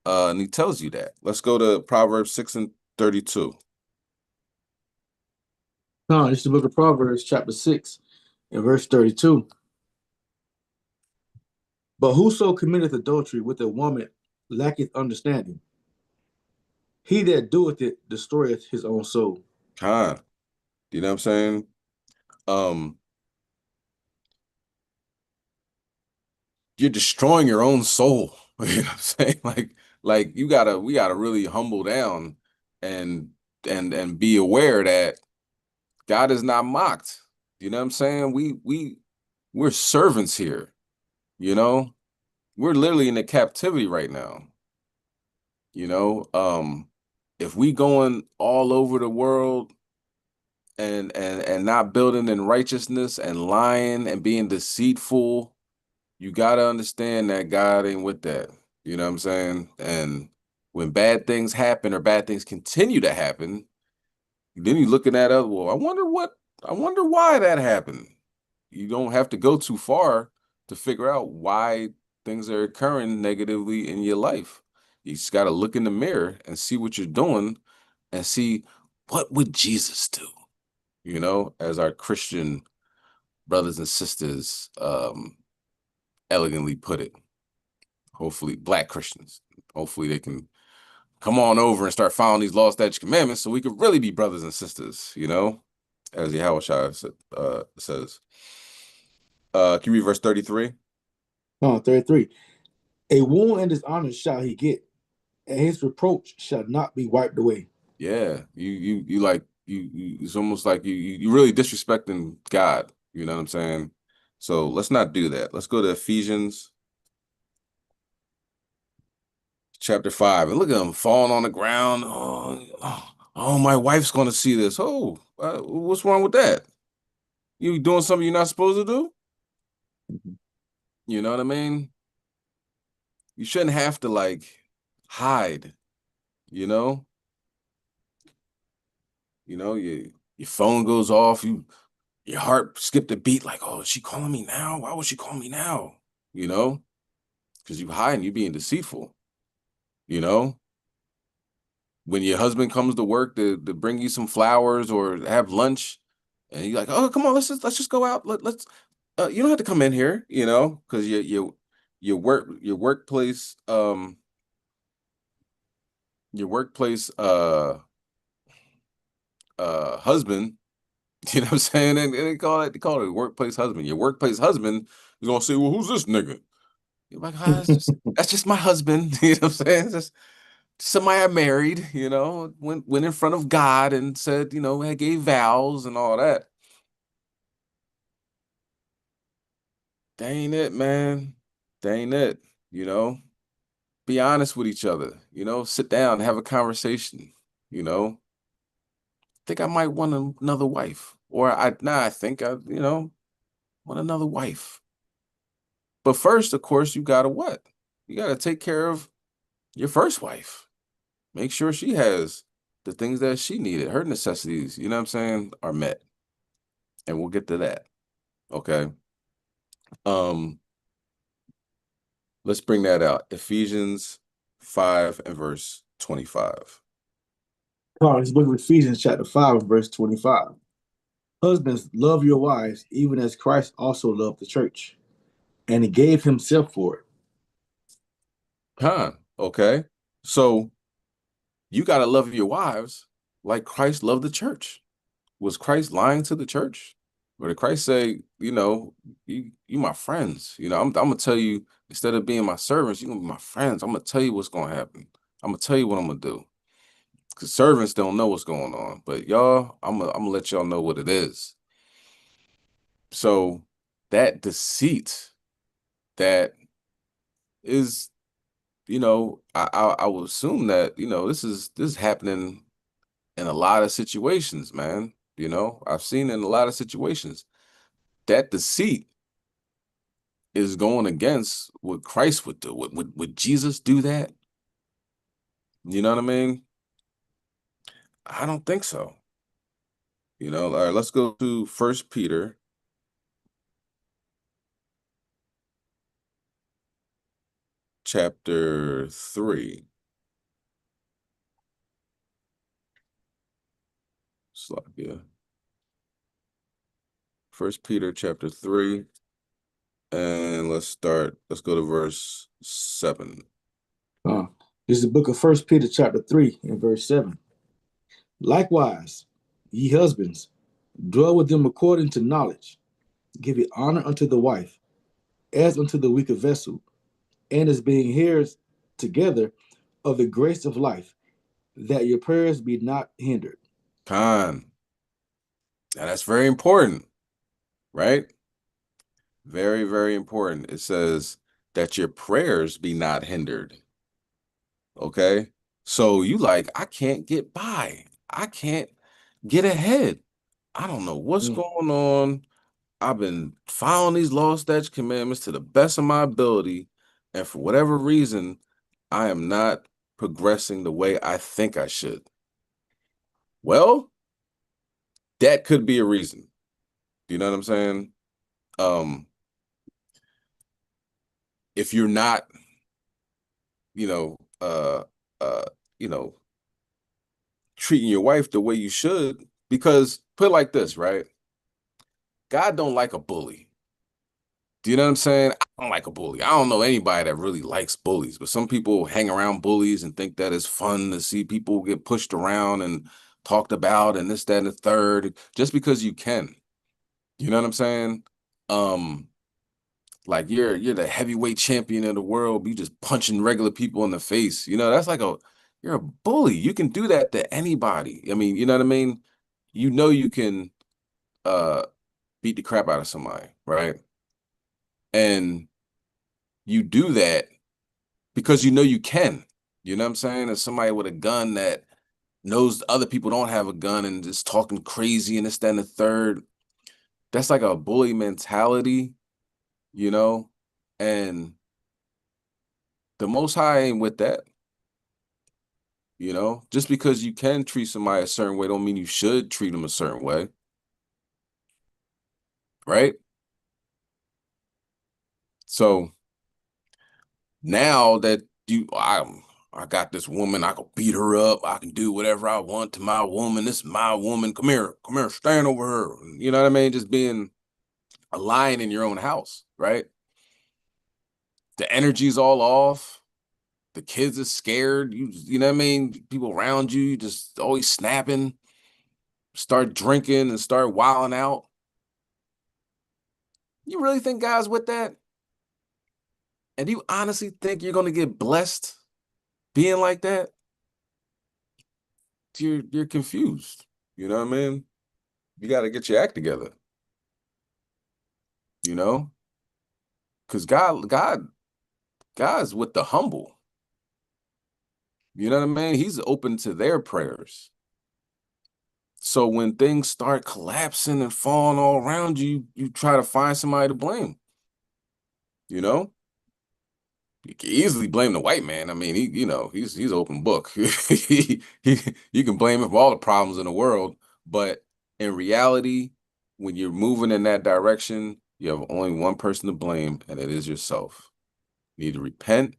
And he tells you that. Let's go to Proverbs 6 and 32. No, this is the book of Proverbs, chapter 6, and verse 32. But whoso committeth adultery with a woman lacketh understanding. He that doeth it destroyeth his own soul. You know what I'm saying? You're destroying your own soul. You know what I'm saying? Like we gotta really humble down and be aware that God is not mocked. You know what I'm saying? We're servants here. We're literally in a captivity right now. If we going all over the world and not building in righteousness and lying and being deceitful, you gotta understand that God ain't with that. You know what I'm saying? And when bad things happen, or bad things continue to happen, Then you looking at other, well, I wonder why that happened. You don't have to go too far to figure out why things are occurring negatively in your life. You just got to look in the mirror and see what you're doing and see what would Jesus do, as our Christian brothers and sisters elegantly put it. Hopefully, Black Christians. Hopefully they can come on over and start following these law, statutes, commandments so we could really be brothers and sisters, as Yahushua says. Can you read verse 33? 33. A wound and dishonor shall he get, and his reproach shall not be wiped away. Yeah, you it's almost like you really disrespecting God. You know what I'm saying? So let's not do that. Let's go to Ephesians chapter 5 and look at them falling on the ground. Oh, my wife's gonna see this. Oh, what's wrong with that? You doing something you're not supposed to do? You know what I mean? You shouldn't have to hide, you know? Your phone goes off, your heart skipped a beat, like, oh, is she calling me now? Why would she call me now? Because you hiding, you being deceitful, When your husband comes to work to bring you some flowers or have lunch, and you're like, oh, come on, let's just go out. Let's you don't have to come in here, because your workplace husband, you know what I'm saying? And they call it a workplace husband. Your workplace husband is gonna say, well, who's this nigga? You're like, that's just my husband. You know what I'm saying? It's just somebody I married, went in front of God and said, I gave vows and all that. That ain't it, man. That ain't it, Be honest with each other, sit down, have a conversation, Think I might want another wife. Or I think I, want another wife. But first, of course, you gotta what? You gotta take care of your first wife. Make sure she has the things that she needed, her necessities, you know what I'm saying, are met. And we'll get to that. Okay. Let's bring that out. Ephesians 5 and verse 25. This book of Ephesians chapter 5 and verse 25. Husbands, love your wives, even as Christ also loved the church, and he gave himself for it. Okay. So you got to love your wives like Christ loved the church. Was Christ lying to the church? Or did Christ say, you my friends? I'm going to tell you, instead of being my servants, you're going to be my friends. I'm going to tell you what's going to happen. I'm going to tell you what I'm going to do. Because servants don't know what's going on. But y'all, I'm going to let y'all know what it is. So that deceit, that is, I would assume that, this is happening in a lot of situations, man. I've seen in a lot of situations that deceit is going against what Christ would do. Would Jesus do that? You know what I mean? I don't think so. All right, let's go to 1 Peter chapter 3. Yeah. 1 Peter chapter 3. And let's go to verse 7. This is the book of 1 Peter chapter 3 and verse 7. Likewise, ye husbands, dwell with them according to knowledge, giving honor unto the wife, as unto the weaker vessel, and as being heirs together of the grace of life, that your prayers be not hindered. Now that's very important, right? Very, very important. It says that your prayers be not hindered. Okay? So you I can't get by. I can't get ahead. I don't know what's going on. I've been following these law, statutes, commandments to the best of my ability. And for whatever reason, I am not progressing the way I think I should. Well, that could be a reason. You know what I'm saying? If you're not, you know, you know, treating your wife the way you should, because put it like this, right? God don't like a bully. Do you know what I'm saying? I don't like a bully. I don't know anybody that really likes bullies, but some people hang around bullies and think that it's fun to see people get pushed around and talked about and this, that, and the third, just because you can. You know what I'm saying? Like you're the heavyweight champion of the world, but you just punching regular people in the face. You know, that's like you're a bully. You can do that to anybody. I mean, you know what I mean? You know you can beat the crap out of somebody, right? And you do that because you know you can. You know what I'm saying? As somebody with a gun that knows other people don't have a gun and just talking crazy and this, that, and the third. That's like a bully mentality, you know? And the Most High ain't with that. You know, just because you can treat somebody a certain way don't mean you should treat them a certain way. Right? So now that I got this woman, I can beat her up, I can do whatever I want to my woman. This is my woman. Come here, stand over her. You know what I mean? Just being a lion in your own house, right? The energy's all off. The kids are scared. You know what I mean? People around you just always snapping, start drinking and start wilding out. You really think God's with that? And do you honestly think you're going to get blessed being like that? You're confused. You know what I mean? You got to get your act together. You know? Because God's with the humble. You know what I mean? He's open to their prayers. So when things start collapsing and falling all around you, you try to find somebody to blame. You know? You can easily blame the white man. I mean, he's open book. You can blame him for all the problems in the world, but in reality, when you're moving in that direction, you have only one person to blame, and it is yourself. You need to repent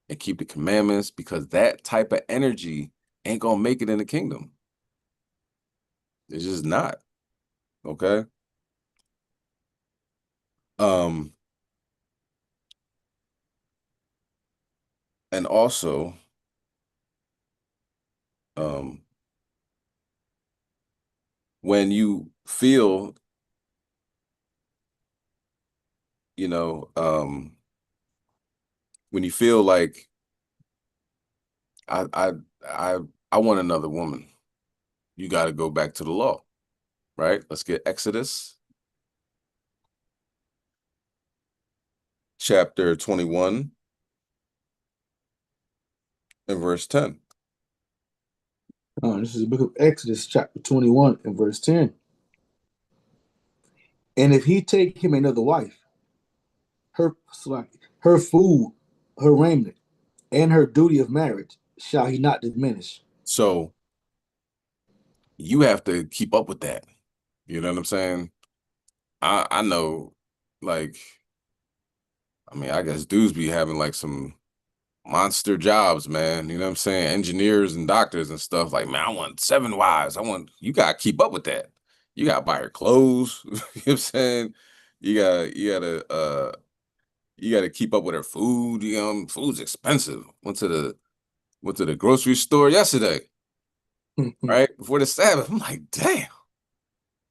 and keep the commandments, because that type of energy ain't gonna make it in the kingdom. It's just not. Okay. And also, when you feel, when you feel like I want another woman, you got to go back to the law, right? Let's get Exodus chapter 21 and verse 10. This is the book of Exodus, chapter 21 and verse 10. And if he take him another wife, her food, her raiment, and her duty of marriage shall he not diminish. So you have to keep up with that. You know what I'm saying? I know, like, I mean, I guess dudes be having like some monster jobs, man. You know what I'm saying? Engineers and doctors and stuff. Like, man, I want 7 wives. You gotta keep up with that. You gotta buy her clothes. You know what I'm saying? You gotta keep up with her food. You know, food's expensive. Went to the grocery store yesterday, right? Before the Sabbath. I'm like, damn,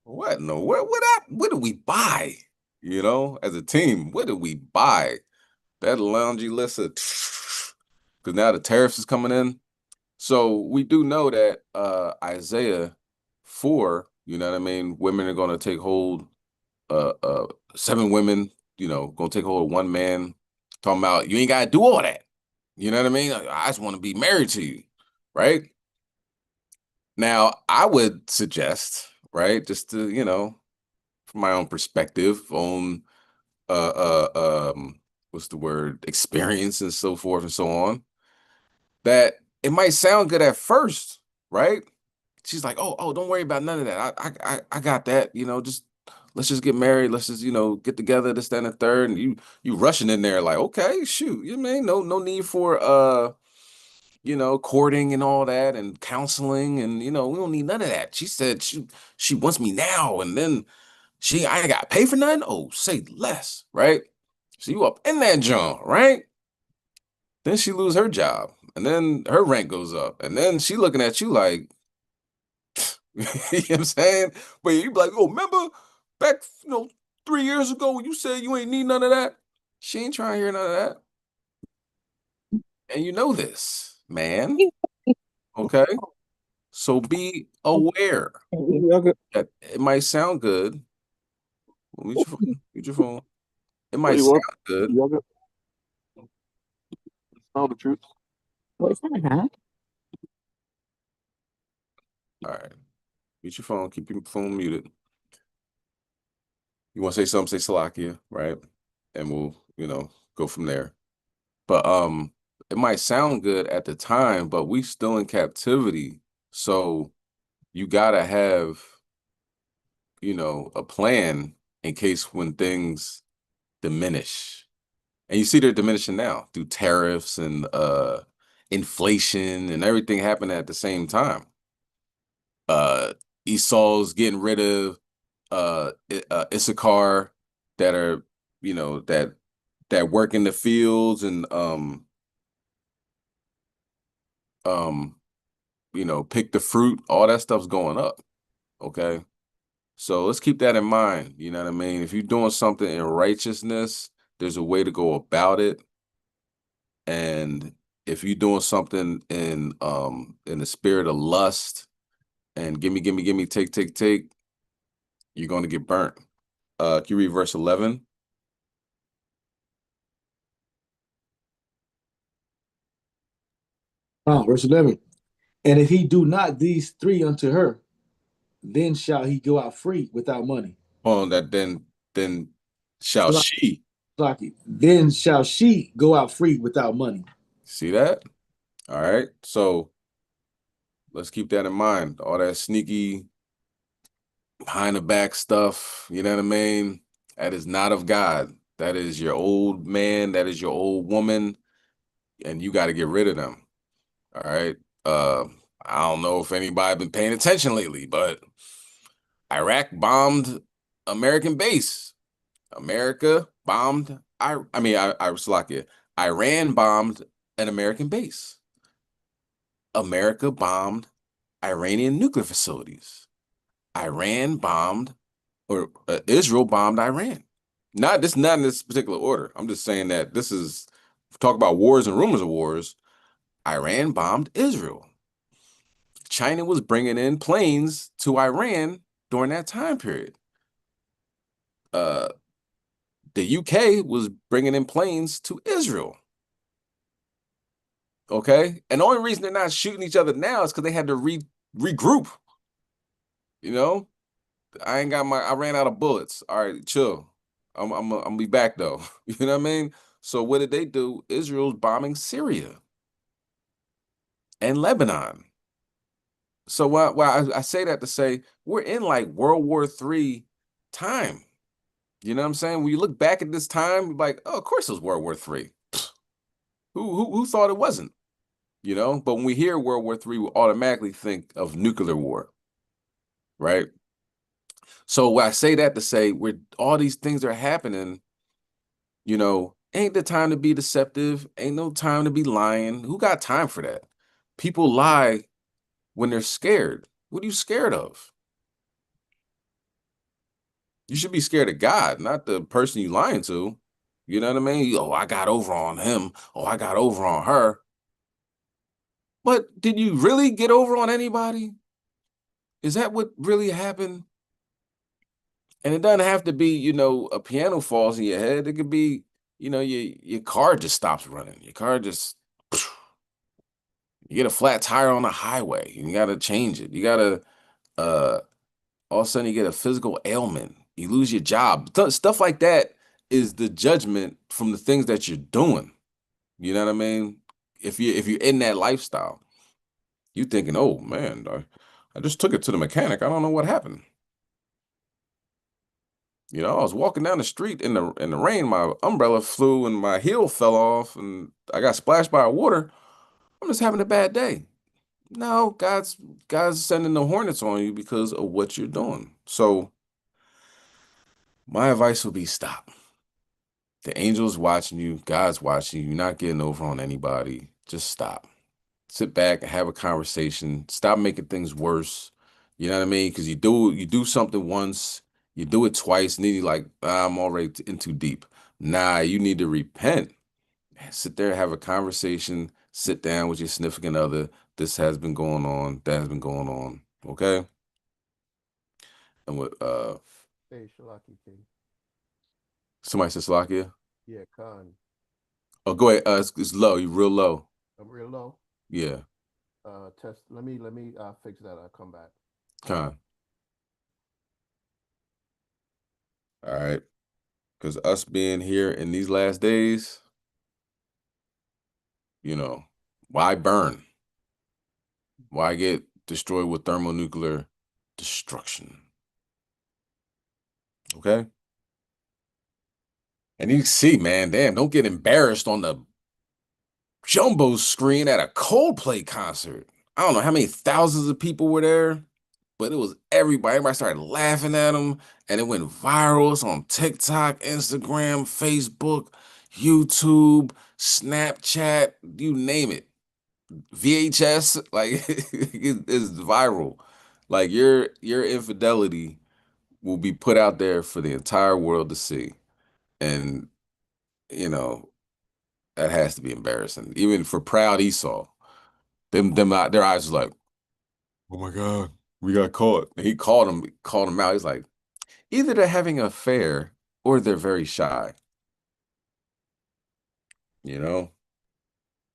what in the world? What did we buy? You know, as a team, what did we buy? That laundry list of, because now the tariffs is coming in. So we do know that Isaiah 4, you know what I mean, women are gonna take hold, 7 women, gonna take hold of 1 man, talking about you ain't gotta do all that. You know what I mean? I just want to be married to you, right? Now, I would suggest, right, just to, from my own perspective, on what's the word, experience and so forth and so on, that it might sound good at first, right? she's like, oh, don't worry about none of that. I got that. Let's just get married. Let's just, get together, this, that, and the third. And you rushing in there like, okay, shoot, you mean no need for courting and all that and counseling and we don't need none of that. She said she wants me now, and then I ain't got to pay for nothing. Oh, say less, right? So you up in that joint, right? Then she lose her job, and then her rent goes up, and then she looking at you like, you know what I'm saying? But you be like, oh, remember back, 3 years ago when you said you ain't need none of that? She ain't trying to hear none of that. And you know this, man. Okay? So be aware that it might sound good. Mute your phone. Mute your phone. It might sound good. Tell the truth. What's that? All right. Mute your phone. Keep your phone muted. You want to say something, say Salakia, right? And we'll, go from there. But it might sound good at the time, but we still in captivity. So you gotta have, a plan in case when things diminish. And you see they're diminishing now through tariffs and inflation and everything happening at the same time. Esau's getting rid of Issachar that are, that work in the fields and pick the fruit. All that stuff's going up. Okay. So let's keep that in mind. You know what I mean? If you're doing something in righteousness, there's a way to go about it. And if you're doing something in the spirit of lust and gimme, take, you're going to get burnt. Can you read verse 11? Verse 11. And if he do not these three unto her, then shall he go out free without money. Oh, that then shall she. Then shall she go out free without money. See that? All right. So let's keep that in mind. All that sneaky behind the back stuff, you know what I mean? That is not of God. That is your old man. That is your old woman. And you got to get rid of them. All right. I don't know if anybody been paying attention lately, but Iraq bombed American base. America bombed Iran bombed an American base. America bombed Iranian nuclear facilities. Iran bombed, or Israel bombed Iran. Not in this particular order. I'm just saying that this is, talk about wars and rumors of wars. Iran bombed Israel. China was bringing in planes to Iran during that time period. The UK was bringing in planes to Israel. Okay? And the only reason they're not shooting each other now is because they had to regroup. I ran out of bullets. All right, chill. I'm gonna be back though. You know what I mean? So what did they do? Israel's bombing Syria and Lebanon. So I say that to say we're in like World War III time. You know what I'm saying? When you look back at this time, you're like, oh, of course it was World War III. Who thought it wasn't? But when we hear World War III, we automatically think of nuclear war, right? So I say that to say where all these things are happening, ain't the time to be deceptive, ain't no time to be lying. Who got time for that? People lie when they're scared. What are you scared of? You should be scared of God, not the person you lying to. You know what I mean? Oh, I got over on him. Oh, I got over on her. But did you really get over on anybody? Is that what really happened? And it doesn't have to be, a piano falls in your head. It could be, your car just stops running. Your car just, you get a flat tire on the highway. And you got to change it. You got to, all of a sudden you get a physical ailment. You lose your job. Stuff like that is the judgment from the things that you're doing. You know what I mean? If you're in that lifestyle, you thinking, oh man, I just took it to the mechanic. I don't know what happened. You know, I was walking down the street in the rain. My umbrella flew and my heel fell off, and I got splashed by water. I'm just having a bad day. No, God's sending the hornets on you because of what you're doing. So my advice would be stop. The angel's watching you. God's watching you. You're not getting over on anybody. Just stop. Sit back and have a conversation. Stop making things worse. You know what I mean? Because you do something once, you do it twice, and then you're like, I'm already in too deep. Nah, you need to repent. Sit there, have a conversation, sit down with your significant other. This has been going on, that has been going on. Okay? And what Hey, Shalaki King. somebody says Salakia? Yeah, Khan. Oh, go ahead. It's low, you real low. I'm real low. Yeah. Test. Let me fix that. I'll come back. Con. All right. Because us being here in these last days, you know, why burn? Why get destroyed with thermonuclear destruction? Okay? And you see, man, damn, don't get embarrassed on the jumbo screen at a Coldplay concert. I don't know how many thousands of people were there, but it was everybody. Everybody started laughing at them, and it went viral. It's on TikTok, Instagram, Facebook, YouTube, Snapchat, you name it. VHS, like it's viral. Like your infidelity will be put out there for the entire world to see. And you know, that has to be embarrassing. Even for proud Esau. Their eyes was like, oh my God, we got caught. And he called him out. He's like, either they're having an affair or they're very shy. You know?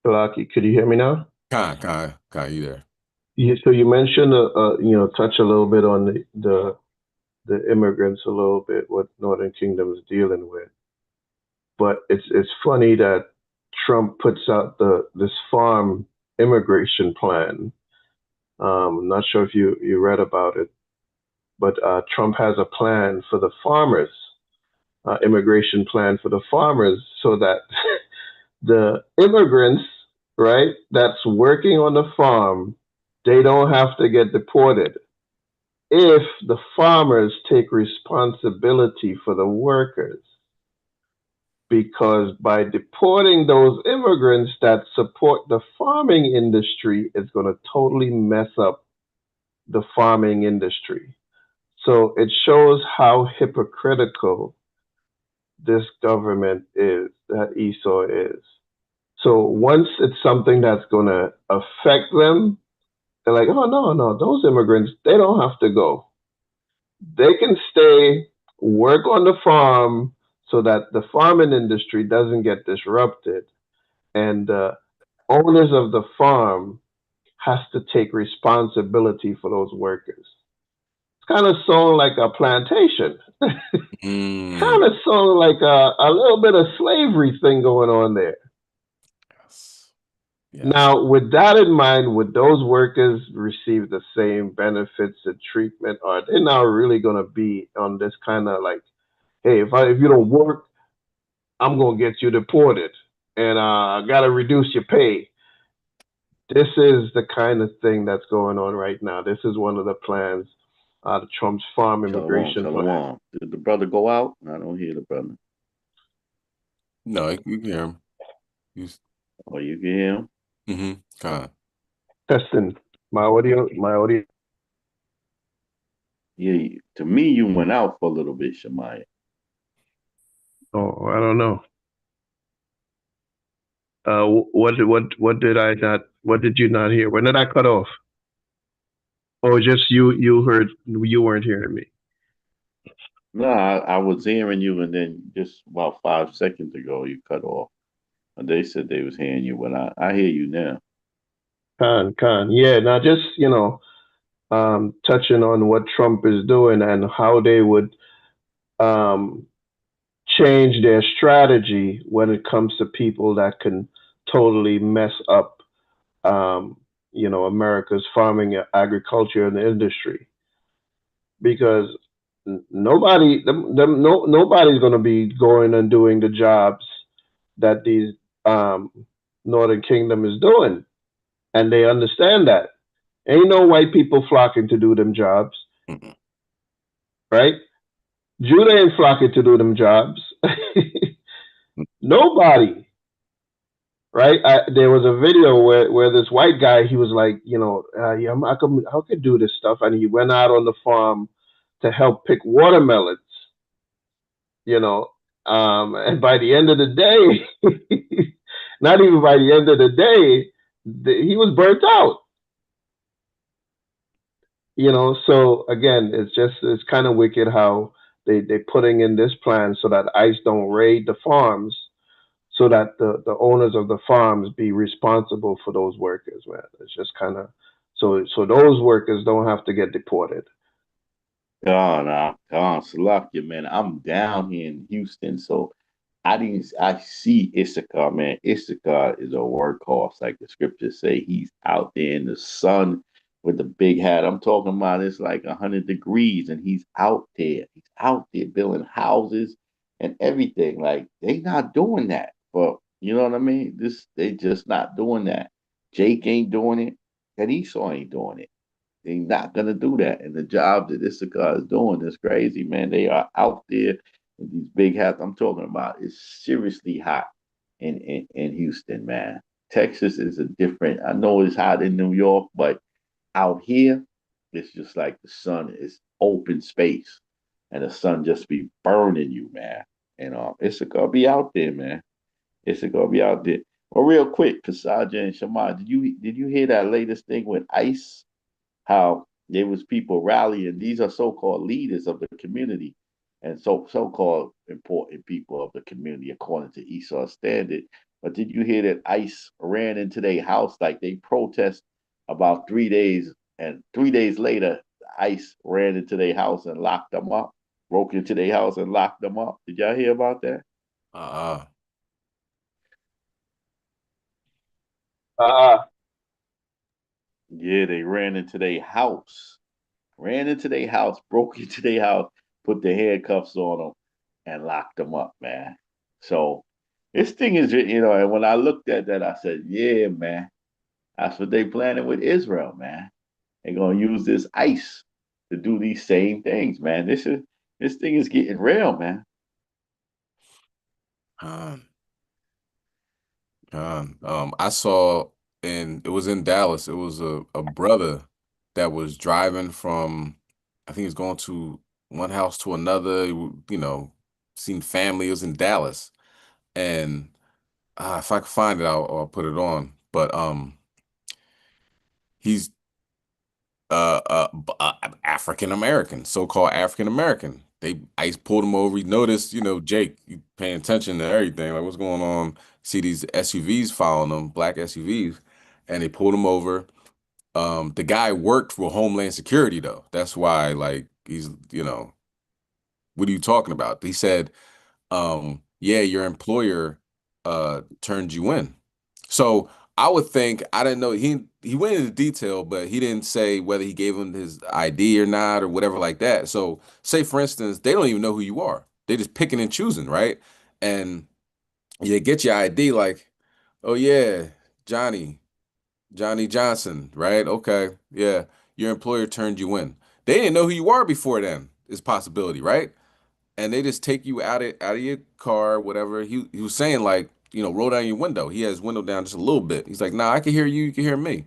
Shalaki, could you hear me now? Kai, you there? Yeah. So you mentioned, touch a little bit on the immigrants a little bit, what Northern Kingdom is dealing with. But it's funny that Trump puts out this farm immigration plan. I'm not sure if you read about it, but Trump has a plan for the farmers, immigration plan for the farmers, so that the immigrants, right, that's working on the farm, they don't have to get deported if the farmers take responsibility for the workers. Because by deporting those immigrants that support the farming industry, it's going to totally mess up the farming industry. So it shows how hypocritical this government is, that Esau is. So once it's something that's going to affect them, they're like, oh, no, those immigrants, they don't have to go. They can stay, work on the farm so that the farming industry doesn't get disrupted. And the owners of the farm has to take responsibility for those workers. It's kind of sound like a plantation. Kind of sound like a little bit of slavery thing going on there. Yes. Now, with that in mind, would those workers receive the same benefits and treatment? Or are they now really going to be on this kind of like, hey, if you don't work, I'm going to get you deported and I got to reduce your pay? This is the kind of thing that's going on right now. This is one of the plans, the Trump's farm immigration plan. Did the brother go out? I don't hear the brother. No, you can hear him. Oh, you can hear him? Mm-hmm. Kind of. Testing my audio. Yeah, to me, you went out for a little bit, Shemaiah. Oh, I don't know. What did I not? What did you not hear? When did I cut off? Oh, just you heard, you weren't hearing me. No, I was hearing you, and then just about 5 seconds ago, you cut off. And they said they was hearing you, but I hear you now. Khan. Yeah, now just, touching on what Trump is doing and how they would change their strategy when it comes to people that can totally mess up America's farming, agriculture, and industry, because nobody's going to be going and doing the jobs that these Northern Kingdom is doing, and they understand that. Ain't no white people flocking to do them jobs, right? Judah ain't flocking to do them jobs. Nobody, right? There was a video where this white guy, he was like, yeah, I could do this stuff, and he went out on the farm to help pick watermelons, and by the end of the day, not even by the end of the day, he was burnt out. So again, it's kind of wicked how they putting in this plan so that ICE don't raid the farms, so that the owners of the farms be responsible for those workers, man. It's just kind of so those workers don't have to get deported. Salakia, man. I'm down here in Houston, so I see Issachar, man. Issachar is a workhorse, like the scriptures say. He's out there in the sun with the big hat. I'm talking about it's like 100 degrees, and he's out there. He's out there building houses and everything. Like, they not doing that. But you know what I mean? They just not doing that. Jake ain't doing it, and Esau ain't doing it. They're not gonna do that. And the job that Issachar is doing is crazy, man. They are out there with these big hats. I'm talking about it's seriously hot in Houston, man. Texas is a different. I know it's hot in New York, but out here, it's just like the sun is open space, and the sun just be burning you, man. And Issachar be out there, man. Issachar be out there. Well, real quick, Kasaja and Shema, did you hear that latest thing with ICE? How there was people rallying. These are so-called leaders of the community and so-called important people of the community, according to Esau's standard. But did you hear that ICE ran into their house, like they protest about 3 days, and 3 days later, ICE ran into their house and locked them up, broke into their house and locked them up? Did y'all hear about that? Yeah, they ran into their house, broke into their house, put the handcuffs on them, and locked them up, man. So this thing is, and when I looked at that, I said, yeah, man, that's what they planning with Israel, man. They're gonna use this ICE to do these same things, man. This thing is getting real, man. I saw, and it was in Dallas. It was a brother that was driving from, I think he was going to one house to another. Seen family. It was in Dallas, and if I can find it, I'll put it on. But he's African American, so-called African American. ICE pulled him over. He noticed, Jake, you paying attention to everything. Like, what's going on? See these SUVs following them, black SUVs, and they pulled him over. The guy worked for Homeland Security, though. That's why, like, he's, what are you talking about? He said, yeah, your employer turned you in. So I would think, I didn't know, he went into detail, but he didn't say whether he gave him his ID or not or whatever like that. So say, for instance, they don't even know who you are. They're just picking and choosing, right? And you get your ID like, oh yeah, Johnny Johnson, right? Okay, yeah, your employer turned you in. They didn't know who you are before then, is possibility, right? And they just take you out of your car, whatever. He was saying, like, roll down your window. He has his window down just a little bit. He's like, nah, I can hear you, you can hear me.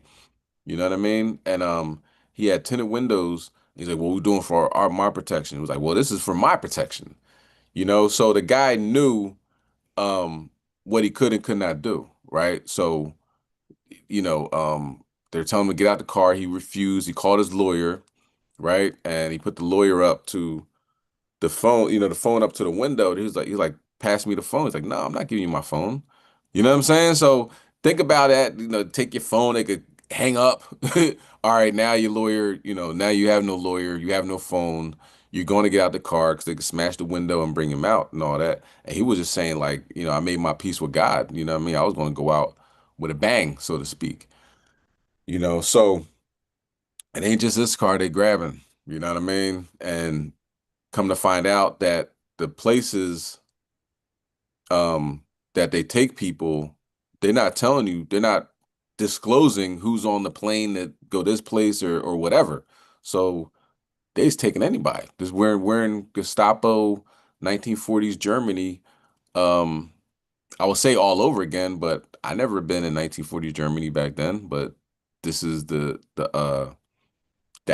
You know what I mean? And he had tinted windows. He's like, what we doing for my protection? He was like, well, this is for my protection. So the guy knew what he could and could not do, right? So, they're telling him to get out the car. He refused. He called his lawyer, right? And he put the lawyer up to the phone, the phone up to the window. He's like, pass me the phone. He's like, no, I'm not giving you my phone. You know what I'm saying? So think about that. Take your phone. They could hang up. All right, now your lawyer. Now you have no lawyer. You have no phone. You're going to get out the car because they could smash the window and bring him out and all that. And he was just saying, like, I made my peace with God. You know what I mean? I was going to go out with a bang, so to speak. You know, so it ain't just this car they grabbing, you know what I mean? And come to find out that the places that they take people, they're not telling you, they're not disclosing who's on the plane that go this place or whatever. So they's taking anybody. Just wearing Gestapo 1940s Germany. I will say all over again, but I never been in 1940s Germany back then. But this is the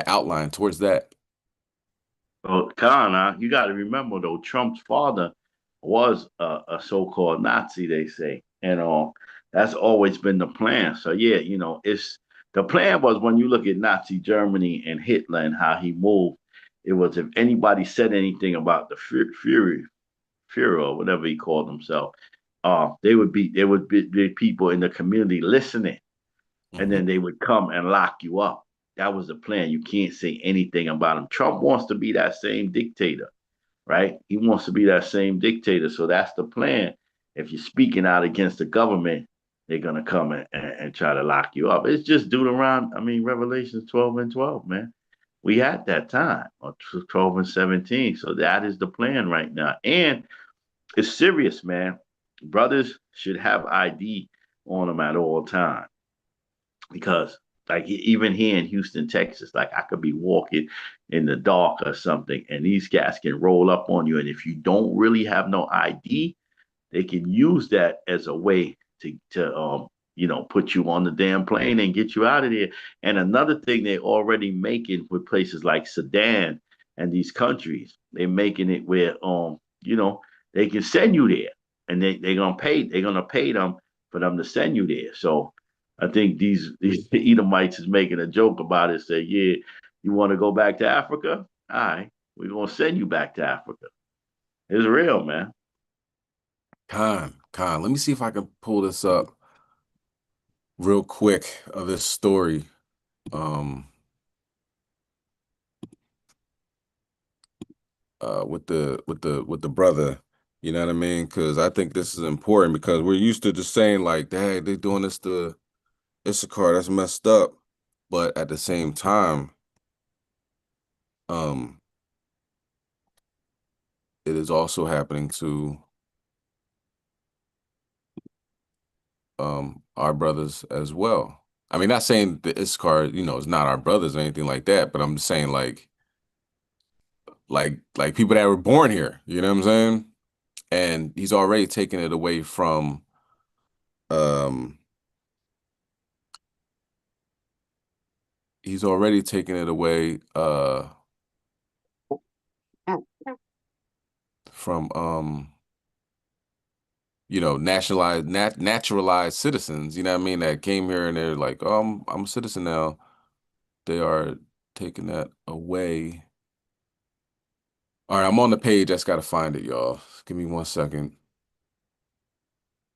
outline towards that. Well, Kana, you got to remember though, Trump's father was a so-called Nazi, they say, and that's always been the plan. So yeah, it's the plan was when you look at Nazi Germany and Hitler and how he moved, it was if anybody said anything about the Führer or whatever he called himself, there would be people in the community listening, and then they would come and lock you up. That was the plan. You can't say anything about him. Trump wants to be that same dictator, right? He wants to be that same dictator. So that's the plan. If you're speaking out against the government, they're gonna come and try to lock you up. It's just Revelations 12 and 12, man. We had that time, or 12 and 17. So that is the plan right now. And it's serious, man. Brothers should have ID on them at all times, because like even here in Houston, Texas, like I could be walking in the dark or something, and these guys can roll up on you. And if you don't really have no ID, they can use that as a way to put you on the damn plane and get you out of there. And another thing they're already making with places like Sudan and these countries, they're making it where they can send you there, and they're gonna pay them for them to send you there. So I think these Edomites is making a joke about it. Say, yeah, you want to go back to Africa? All right, we're gonna send you back to Africa. It's real, man. Con, let me see if I can pull this up real quick of this story. With the brother, you know what I mean? Because I think this is important, because we're used to just saying like, "Dang, they're doing this to Issachar, that's messed up," but at the same time, it is also happening to our brothers as well. I mean, not saying the Issachar, is not our brothers or anything like that, but I'm just saying like people that were born here, you know what I'm saying? And he's already taken it away from he's already taken it away from naturalized citizens, you know what I mean, that came here and they're like, "Oh, I'm a citizen now." They are taking that away. All right, I'm on the page. I just gotta find it, y'all. Give me 1 second.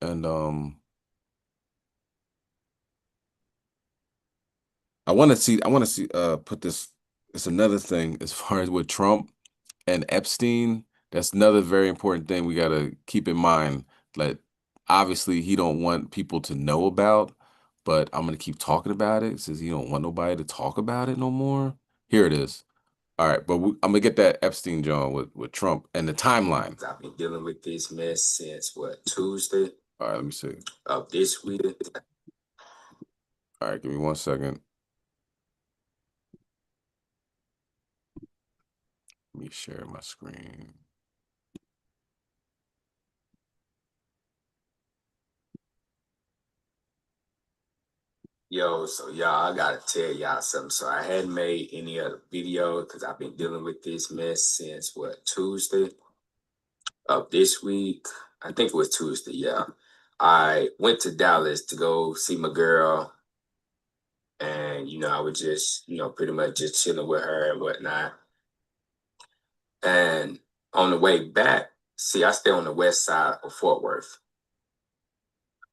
And I want to see put this. It's another thing as far as with Trump and Epstein. That's another very important thing we gotta keep in mind. Like, obviously, he don't want people to know about, but I'm gonna keep talking about it since he don't want nobody to talk about it no more. Here it is. All right, but I'm gonna get that Epstein John with Trump and the timeline. I've been dealing with this mess since Tuesday All right, let me see. of this week. All right, give me 1 second. Let me share my screen. Yo, so y'all, I gotta tell y'all something. So I hadn't made any other video because I've been dealing with this mess since Tuesday of this week. I think it was Tuesday, yeah. I went to Dallas to go see my girl, and I was just, pretty much just chilling with her and whatnot. And on the way back, see, I stay on the west side of Fort Worth.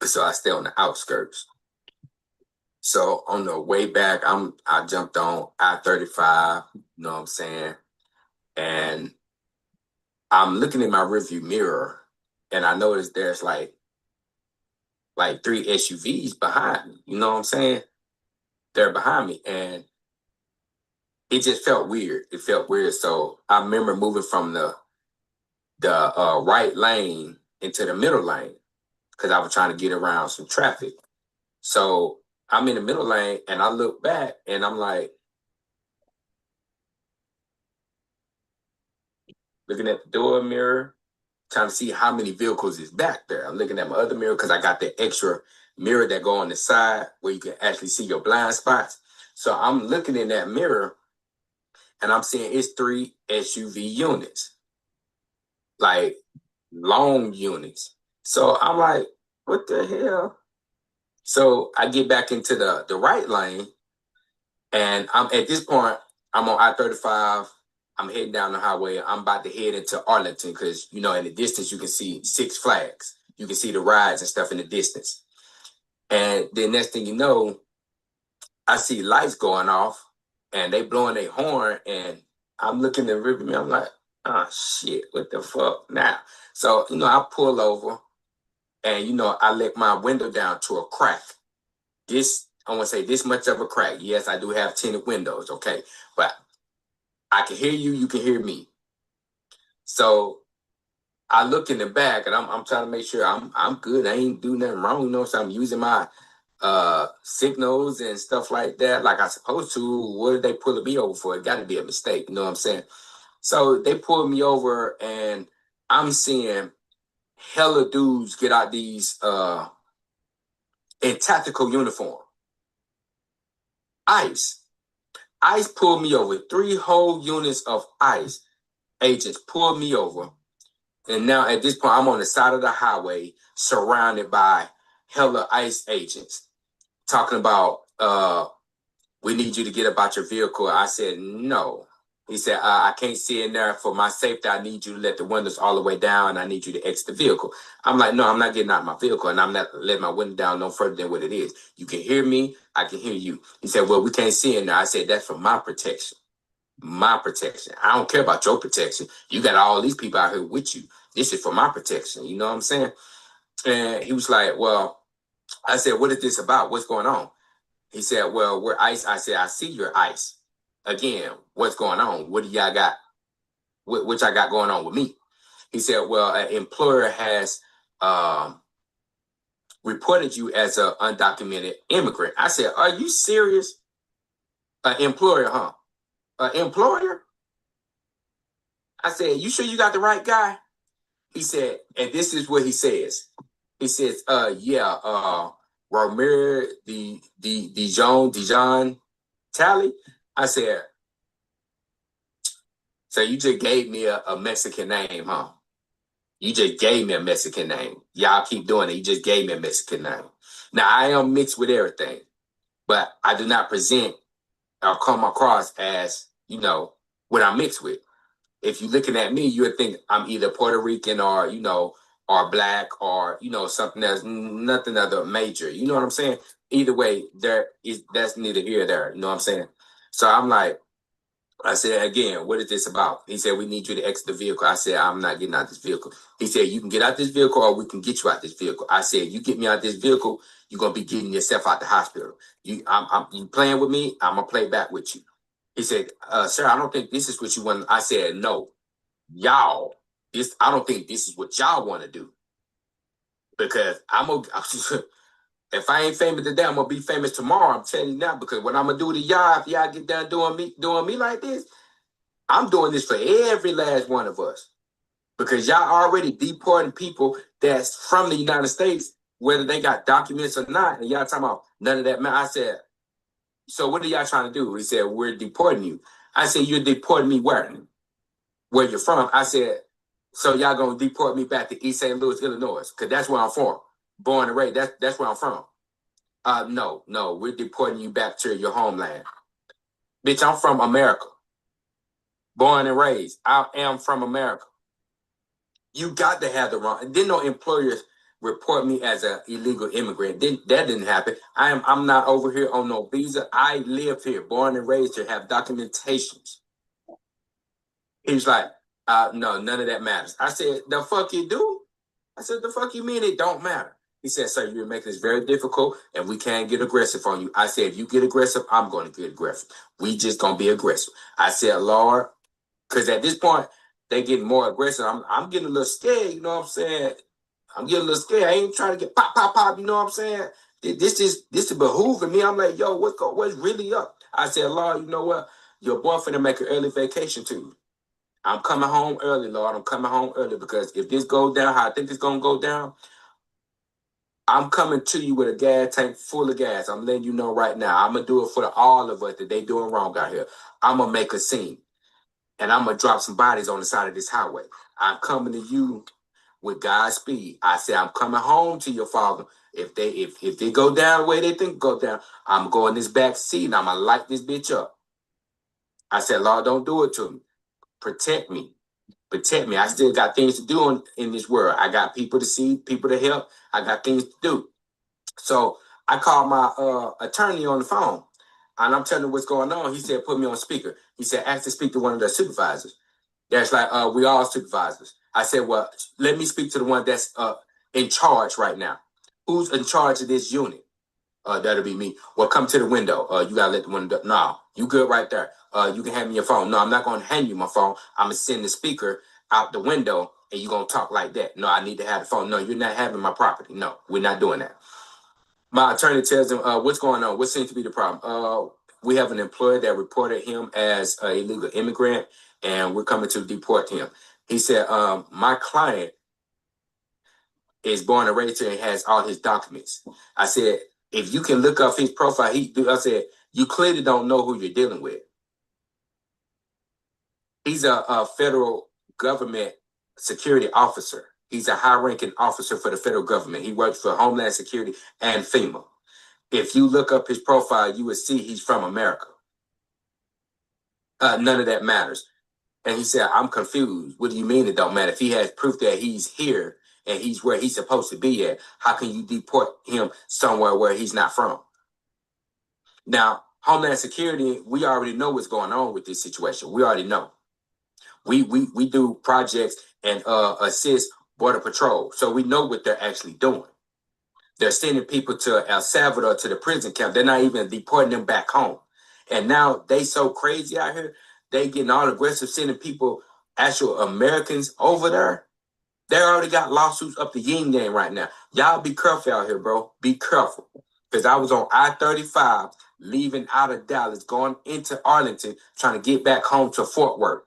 So I stay on the outskirts. So on the way back, I jumped on I-35, you know what I'm saying? And I'm looking in my rearview mirror, and I noticed there's like 3 SUVs behind me, you know what I'm saying? there behind me, and it just felt weird. It felt weird. So I remember moving from the right lane into the middle lane because I was trying to get around some traffic. So I'm in the middle lane and I look back and I'm like looking at the door mirror, trying to see how many vehicles is back there. I'm looking at my other mirror because I got the extra mirror that go on the side where you can actually see your blind spots. So I'm looking in that mirror and I'm seeing it's 3 SUV units, like long units. So I'm like, what the hell? So I get back into the right lane, and I'm at this point, I'm on I-35. I'm heading down the highway. I'm about to head into Arlington because, you know, in the distance, you can see Six Flags. You can see the rides and stuff in the distance. And then next thing you know, I see lights going off and they blowing their horn, and I'm looking at the rearview mirror. I'm like, oh, shit, what the fuck now? So, you know, I pull over and, you know, I let my window down to a crack. I want to say this much of a crack. Yes, I do have tinted windows, okay? But I can hear you, you can hear me. So I look in the back and I'm trying to make sure I'm good. I ain't doing nothing wrong, you know, so I'm using my signals and stuff like that, like I supposed to. What did they pull me over for? It got to be a mistake, you know what I'm saying? So they pulled me over and I'm seeing hella dudes get out these in tactical uniform. ICE pulled me over. 3 whole units of ICE agents pulled me over. And now at this point, I'm on the side of the highway surrounded by hella ICE agents talking about, we need you to get about your vehicle. I said, no. He said, I can't sit in there for my safety. I need you to let the windows all the way down. I need you to exit the vehicle. I'm like, no, I'm not getting out of my vehicle, and I'm not letting my window down no further than what it is. You can hear me. I can hear you. He said, well, we can't see in there. I said, that's for my protection. My protection. I don't care about your protection. You got all these people out here with you. This is for my protection. You know what I'm saying? And he was like, well, I said, what is this about? What's going on? He said, well, we're ICE. I said, I see your ICE. Again, what's going on? What do y'all got? What y'all got going on with me? He said, well, an employer has reported you as an undocumented immigrant. I said, are you serious? An employer, huh? An employer? I said, you sure you got the right guy? He said, and this is what he says. He says, Romero Dijon Tally. I said, so you just gave me a Mexican name, huh? You just gave me a Mexican name. Y'all keep doing it. You just gave me a Mexican name. Now, I am mixed with everything, but I do not present or come across as, you know, what I'm mixed with. If you're looking at me, you would think I'm either Puerto Rican or, you know, or black or, you know, something that's nothing other major. You know what I'm saying? Either way, that's neither here nor there. You know what I'm saying? So I'm like, I said, again, what is this about? He said, we need you to exit the vehicle. I said, I'm not getting out this vehicle. He said, you can get out this vehicle or we can get you out this vehicle. I said, you get me out this vehicle, you're going to be getting yourself out the hospital. You playing with me, I'm going to play back with you. He said, sir, I don't think this is what you want. I said, no, y'all, I don't think this is what y'all want to do. Because if I ain't famous today, I'm going to be famous tomorrow. I'm telling you now, because what I'm going to do to y'all, if y'all get done doing me like this, I'm doing this for every last one of us. Because y'all already deporting people that's from the United States, whether they got documents or not. And y'all talking about none of that. Man, I said, so what are y'all trying to do? He said, we're deporting you. I said, you're deporting me where? Where you're from? I said, so y'all going to deport me back to East St. Louis, Illinois? Because that's where I'm from. Born and raised, that's where I'm from. No, we're deporting you back to your homeland. Bitch, I'm from America. Born and raised. I am from America. You got to have the wrong. And then no employers report me as an illegal immigrant. That didn't happen. I'm not over here on no visa. I live here, born and raised here, have documentations. He's like, no, none of that matters. I said, the fuck you do? I said, the fuck you mean it don't matter? He said, sir, you're making this very difficult and we can't get aggressive on you. I said, if you get aggressive, I'm going to get aggressive. We just going to be aggressive. I said, Lord, because at this point, they getting more aggressive. I'm getting a little scared, you know what I'm saying? I'm getting a little scared. I ain't trying to get pop, pop, pop, you know what I'm saying? This is behooving me. I'm like, yo, what's really up? I said, Lord, you know what? Your boyfriend make an early vacation to you. I'm coming home early, Lord. I'm coming home early because if this goes down how I think it's going to go down, I'm coming to you with a gas tank full of gas. I'm letting you know right now. I'm going to do it for all of us that they doing wrong out here. I'm going to make a scene. And I'm going to drop some bodies on the side of this highway. I'm coming to you with God's speed. I said, I'm coming home to your father. If they go down the way they think go down, I'm going this back seat and I'm going to light this bitch up. I said, Lord, don't do it to me. Protect me. Protect me. I still got things to do in this world. I got people to see, people to help. I got things to do. So I called my attorney on the phone and I'm telling him what's going on. He said, put me on speaker. He said, ask to speak to one of the supervisors. That's like, we all supervisors. I said, well, let me speak to the one that's in charge right now. Who's in charge of this unit? That'll be me. Well, come to the window. You gotta let the window. No, you good right there. You can hand me your phone. No, I'm not gonna hand you my phone. I'm gonna send the speaker out the window and you're gonna talk like that. No, I need to have the phone. No, you're not having my property. No, we're not doing that. My attorney tells him, what's going on? What seems to be the problem? We have an employee that reported him as an illegal immigrant and we're coming to deport him. He said, my client is born and raised here and has all his documents. I said, if you can look up his profile, I said, you clearly don't know who you're dealing with. He's a federal government security officer. He's a high-ranking officer for the federal government. He works for Homeland Security and FEMA. If you look up his profile, you will see he's from America. None of that matters. And he said, I'm confused. What do you mean it don't matter? If he has proof that he's here and he's where he's supposed to be at, how can you deport him somewhere where he's not from? Now, Homeland Security, we already know what's going on with this situation. We already know. We do projects and assist Border Patrol. So we know what they're actually doing. They're sending people to El Salvador, to the prison camp. They're not even deporting them back home. And now they so crazy out here. They getting all aggressive, sending people, actual Americans over there. They already got lawsuits up the yin yang right now. Y'all be careful out here, bro. Be careful. Because I was on I-35 leaving out of Dallas, going into Arlington, trying to get back home to Fort Worth,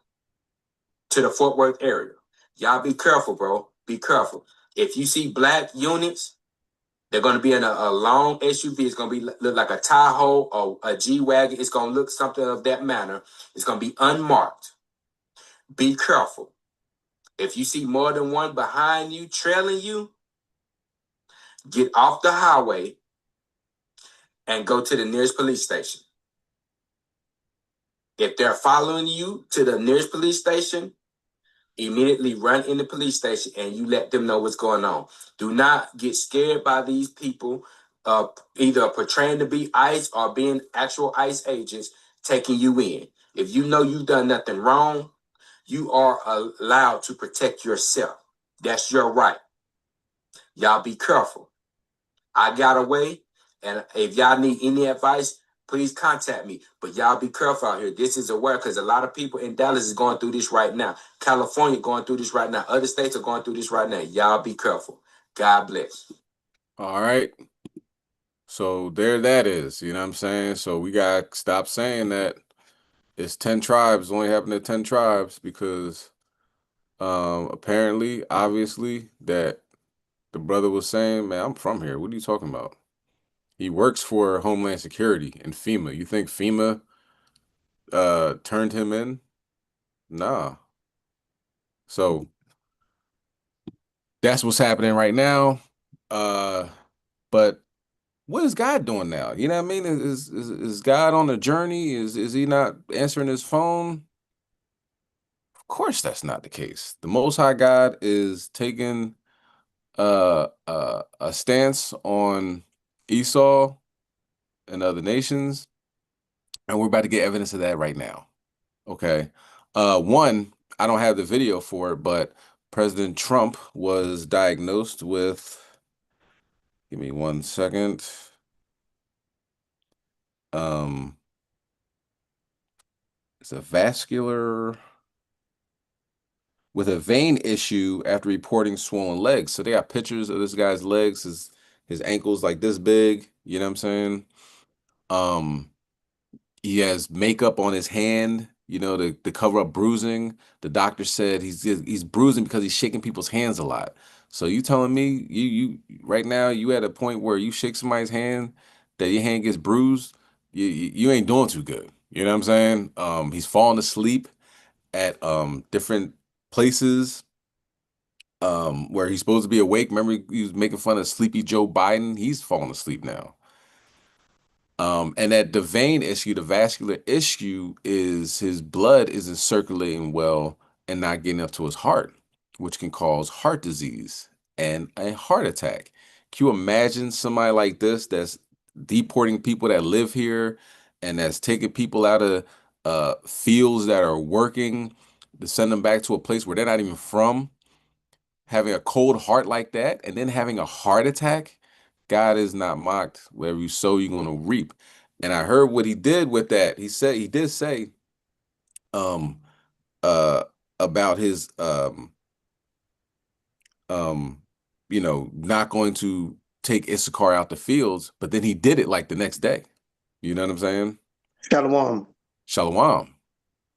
to the Fort Worth area. Y'all be careful, bro. Be careful. If you see black units, they're going to be in a long SUV. It's going to look like a Tahoe or a G-Wagon. It's going to look something of that manner. It's going to be unmarked. Be careful. If you see more than one behind you, trailing you, get off the highway and go to the nearest police station. If they're following you to the nearest police station, immediately run in the police station and you let them know what's going on. Do not get scared by these people either portraying to be ICE or being actual ICE agents taking you in. If you know you've done nothing wrong, you are allowed to protect yourself. That's your right. Y'all be careful. I got away, and if y'all need any advice, please contact me. But y'all be careful out here. This is aware because a lot of people in Dallas is going through this right now. California going through this right now. Other states are going through this right now. Y'all be careful. God bless. All right. So there that is, you know what I'm saying? So we got to stop saying that it's 10 tribes, only happened to 10 tribes because apparently, obviously, that the brother was saying, man, I'm from here. What are you talking about? He works for Homeland Security and FEMA. You think FEMA turned him in? Nah. So that's what's happening right now. But what is God doing now? You know what I mean? Is God on a journey? Is he not answering his phone? Of course that's not the case. The Most High God is taking a stance on Esau and other nations, and we're about to get evidence of that right now. Okay. One, I don't have the video for it, but President Trump was diagnosed with Give me 1 second. It's a vascular with a vein issue after reporting swollen legs. So they got pictures of this guy's legs, his ankles like this big, you know what I'm saying? He has makeup on his hand, you know, to cover up bruising. The doctor said he's bruising because he's shaking people's hands a lot. So you telling me you right now you at a point where you shake somebody's hand that your hand gets bruised, you ain't doing too good. You know what I'm saying? He's falling asleep at different places where he's supposed to be awake. Remember he was making fun of sleepy Joe Biden? He's falling asleep now. And that the vein issue, the vascular issue, is his blood isn't circulating well and not getting up to his heart, which can cause heart disease and a heart attack. Can you imagine somebody like this that's deporting people that live here and that's taking people out of fields that are working to send them back to a place where they're not even from, having a cold heart like that, and then having a heart attack? God is not mocked. Wherever you sow, you're going to reap. And I heard what he did with that. He did say um about his you know, not going to take Issachar out the fields, but then he did it like the next day. You know what I'm saying? Shalom. Shalom.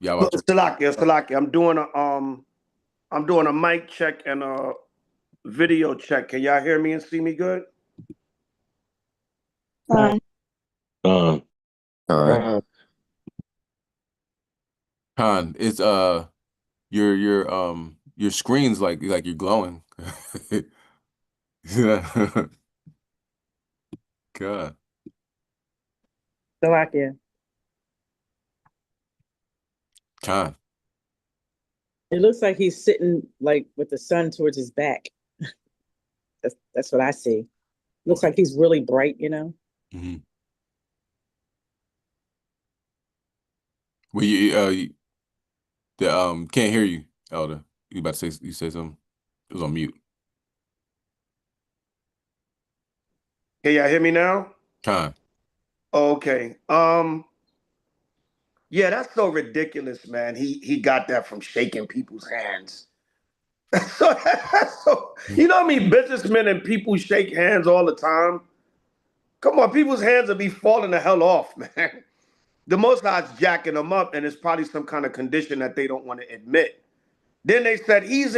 Look, Salakia. I'm doing a mic check and a video check. Can y'all hear me and see me good? All right. Khan, it's your screen's like you're glowing. Yeah. God. Salakia. Khan. It looks like he's sitting like with the sun towards his back. That's what I see. Looks like he's really bright, you know. Mm-hmm. Well, you can't hear you, Elder. You about to say something? It was on mute. Can y'all hear me now? Khan. Okay. Yeah, that's so ridiculous, man. He got that from shaking people's hands. So you know what I mean? Businessmen and people shake hands all the time. Come on, people's hands will be falling the hell off, man. The Most High's jacking them up, and it's probably some kind of condition that they don't want to admit. Then they said he's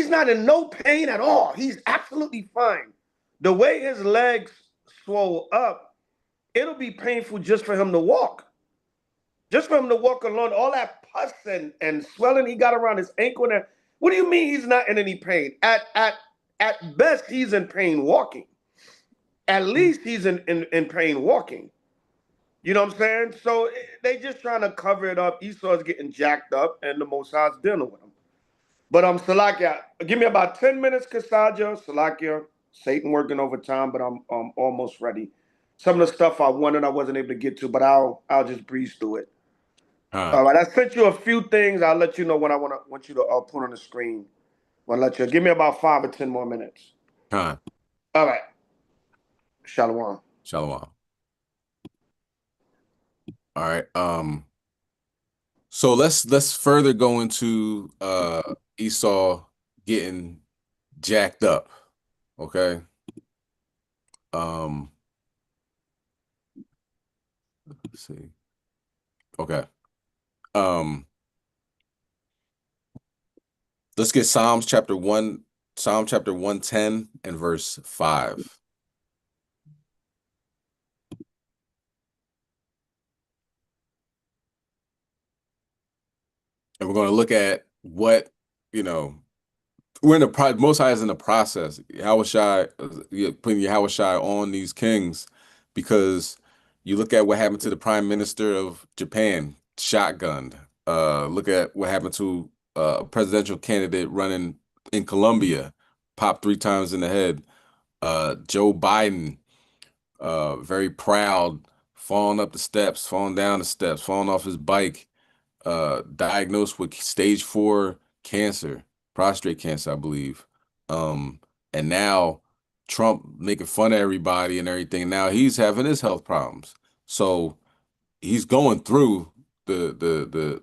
not in no pain at all. He's absolutely fine. The way his legs swole up, it'll be painful just for him to walk. Just for him to walk alone, all that pus and swelling he got around his ankle there. What do you mean he's not in any pain? At best, he's in pain walking. At least he's in pain walking. You know what I'm saying? So they just trying to cover it up. Esau's getting jacked up, and the Most High's dealing with him. But Salakia, give me about 10 minutes, Kasaja. Salakia, Satan working overtime, but I'm almost ready. Some of the stuff I wanted, I wasn't able to get to, but I'll just breeze through it. All right, I sent you a few things. I'll let you know when I want you to put on the screen. I'll let you. Give me about 5 or 10 more minutes. All right. Shalom. Shalom. All right. So let's further go into Esau getting jacked up. Okay. Let's see. Okay. Let's get Psalm chapter 110 and verse 5. And we're going to look at what, you know, we're in the Most High is in the process. Putting Yahushai on these kings, because you look at what happened to the prime minister of Japan, shotgunned. Look at what happened to a presidential candidate running in Colombia, popped 3 times in the head. Joe Biden, very proud, falling up the steps, falling down the steps, falling off his bike, diagnosed with stage 4 cancer, prostate cancer, I believe. And now Trump making fun of everybody and everything. Now he's having his health problems. So he's going through the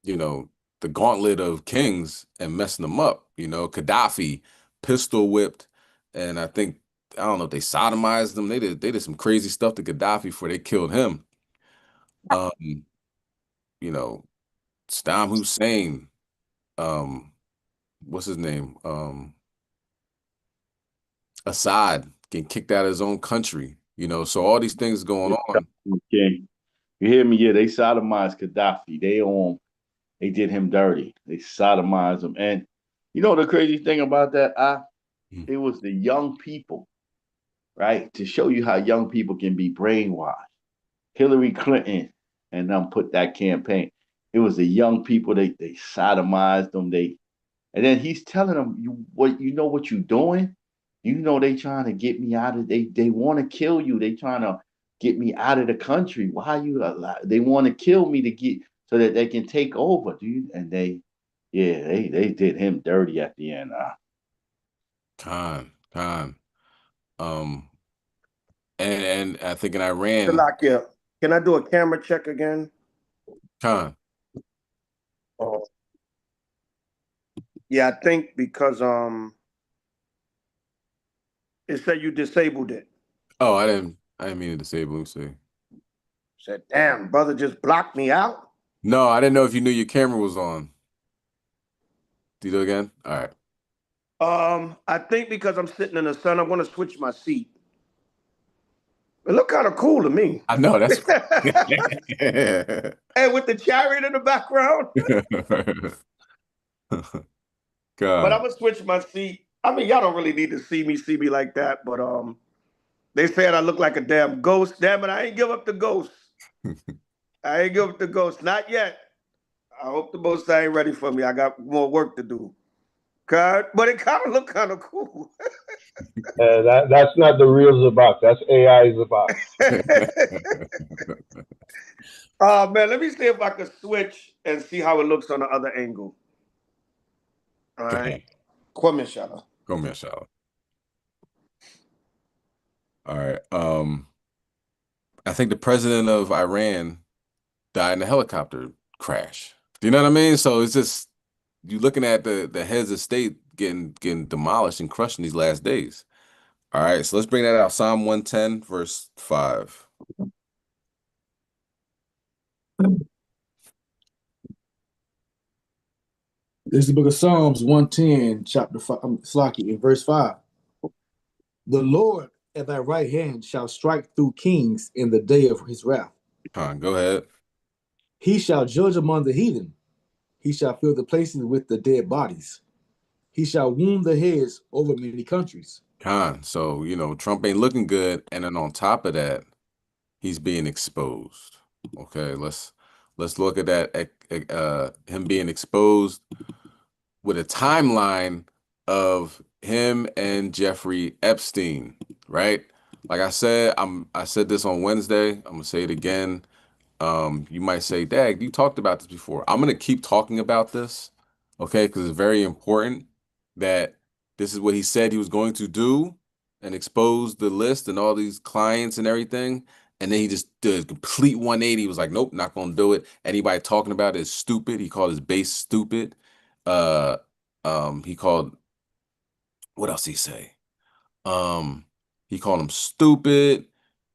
you know, the gauntlet of kings and messing them up. You know, Gaddafi pistol whipped, and I think I don't know if they sodomized him. They did some crazy stuff to Gaddafi before they killed him. You know, Saddam Hussein, what's his name? Assad getting kicked out of his own country. You know, so all these things going on. Okay. You hear me? Yeah, they sodomized Gaddafi. They did him dirty. They sodomized him. And you know the crazy thing about that? It was the young people, right? To show you how young people can be brainwashed. Hillary Clinton and them put that campaign. It was the young people, they sodomized them. And then he's telling them, you know what you're doing? You know they trying to get me out of they want to kill you. They trying to get me out of the country. Why you they want to kill me to get so that they can take over, dude. And they did him dirty at the end. Khan. And I think in Iran. Salakia, can I do a camera check again? Khan. Oh. Yeah, I think because it said you disabled it. Oh, I didn't mean to disable him. See. Said, damn, brother just blocked me out. No, I didn't know if you knew your camera was on. Do you do it again? All right. I think because I'm sitting in the sun, I'm gonna switch my seat. It looked kind of cool to me. I know that's and with the chariot in the background. God. But I'm gonna switch my seat. I mean, y'all don't really need to see me like that, but they said I look like a damn ghost. Damn it, I ain't give up the ghost. I ain't give up the ghost. Not yet. I hope the Most High ain't ready for me. I got more work to do. God, but it kind of looked kind of cool. That's not the real Zabak. That's AI Zabak. Man, let me see if I can switch and see how it looks on the other angle. All right. Come inshallah. Come inshallah. All right. I think the president of Iran died in a helicopter crash. Do you know what I mean? So it's just you looking at the heads of state getting demolished and crushed in these last days. All right, so let's bring that out. Psalm 110, verse 5. This is the book of Psalms 110, chapter 5, Slaki, in verse 5. The Lord at thy right hand shall strike through kings in the day of his wrath. Go ahead. He shall judge among the heathen. He shall fill the places with the dead bodies. He shall wound the heads over many countries. So, you know, Trump ain't looking good. And then on top of that, he's being exposed. Okay, let's look at that, him being exposed with a timeline of him and Jeffrey Epstein, right? Like I said, I said this on Wednesday. I'm gonna say it again. You might say, Dag, you talked about this before. I'm gonna keep talking about this, okay? Because it's very important that this is what he said he was going to do and expose the list and all these clients and everything. And then he just did a complete 180. He was like, nope, not gonna do it. Anybody talking about it is stupid. He called his base stupid. He called, what else did he say? He called him stupid.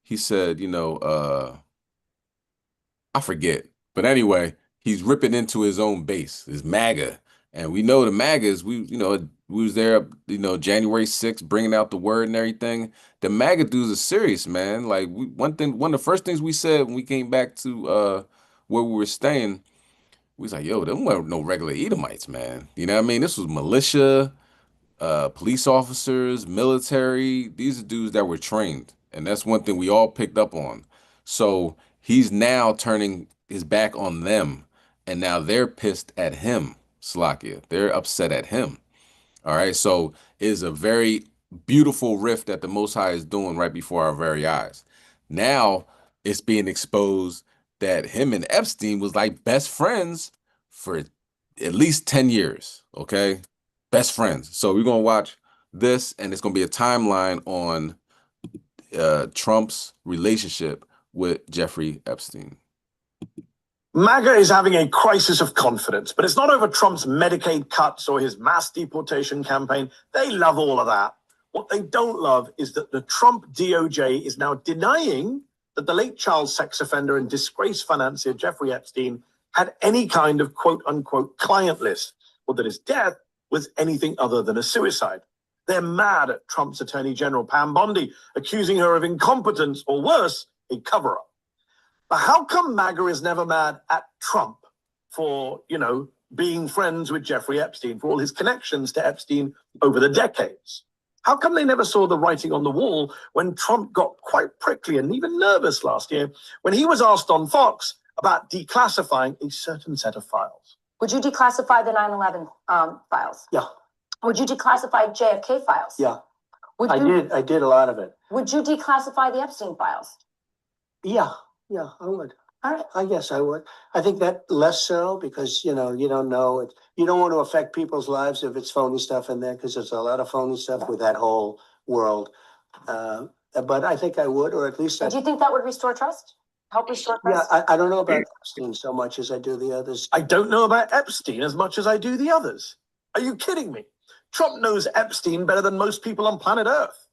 He said, you know, I forget. But anyway, he's ripping into his own base, his MAGA. And we know the MAGAs, we was there, you know, January 6th, bringing out the word and everything. The MAGA dudes are serious, man. Like one of the first things we said when we came back to where we were staying, we was like, yo, them weren't no regular Edomites, man. You know what I mean? This was militia, police officers, military. These are dudes that were trained. And that's one thing we all picked up on. So he's now turning his back on them. And now they're pissed at him, Slakia. They're upset at him. All right. So it is a very beautiful rift that the Most High is doing right before our very eyes. Now it's being exposed that him and Epstein was like best friends for at least 10 years. Okay. Best friends. So we're going to watch this, and it's going to be a timeline on Trump's relationship with Jeffrey Epstein. MAGA is having a crisis of confidence, but it's not over Trump's Medicaid cuts or his mass deportation campaign. They love all of that. What they don't love is that the Trump DOJ is now denying that the late child sex offender and disgraced financier Jeffrey Epstein had any kind of quote-unquote client list, or that his death was anything other than a suicide. They're mad at Trump's Attorney General Pam Bondi, accusing her of incompetence or worse, a cover-up. But how come MAGA is never mad at Trump for, being friends with Jeffrey Epstein, for all his connections to Epstein over the decades? How come they never saw the writing on the wall when Trump got quite prickly and even nervous last year when he was asked on Fox about declassifying a certain set of files? Would you declassify the 9/11 files? Yeah. Would you declassify JFK files? Yeah. Would I did a lot of it. Would you declassify the Epstein files? Yeah, I would. All right. I guess I would. I think that less so because, you don't know it. You don't want to affect people's lives if it's phony stuff in there, because there's a lot of phony stuff with that whole world. But I think I would, or at least. Do you think that would restore trust? Help restore trust? Yeah, I don't know about Epstein so much as I do the others. I don't know about Epstein as much as I do the others. Are you kidding me? Trump knows Epstein better than most people on planet Earth.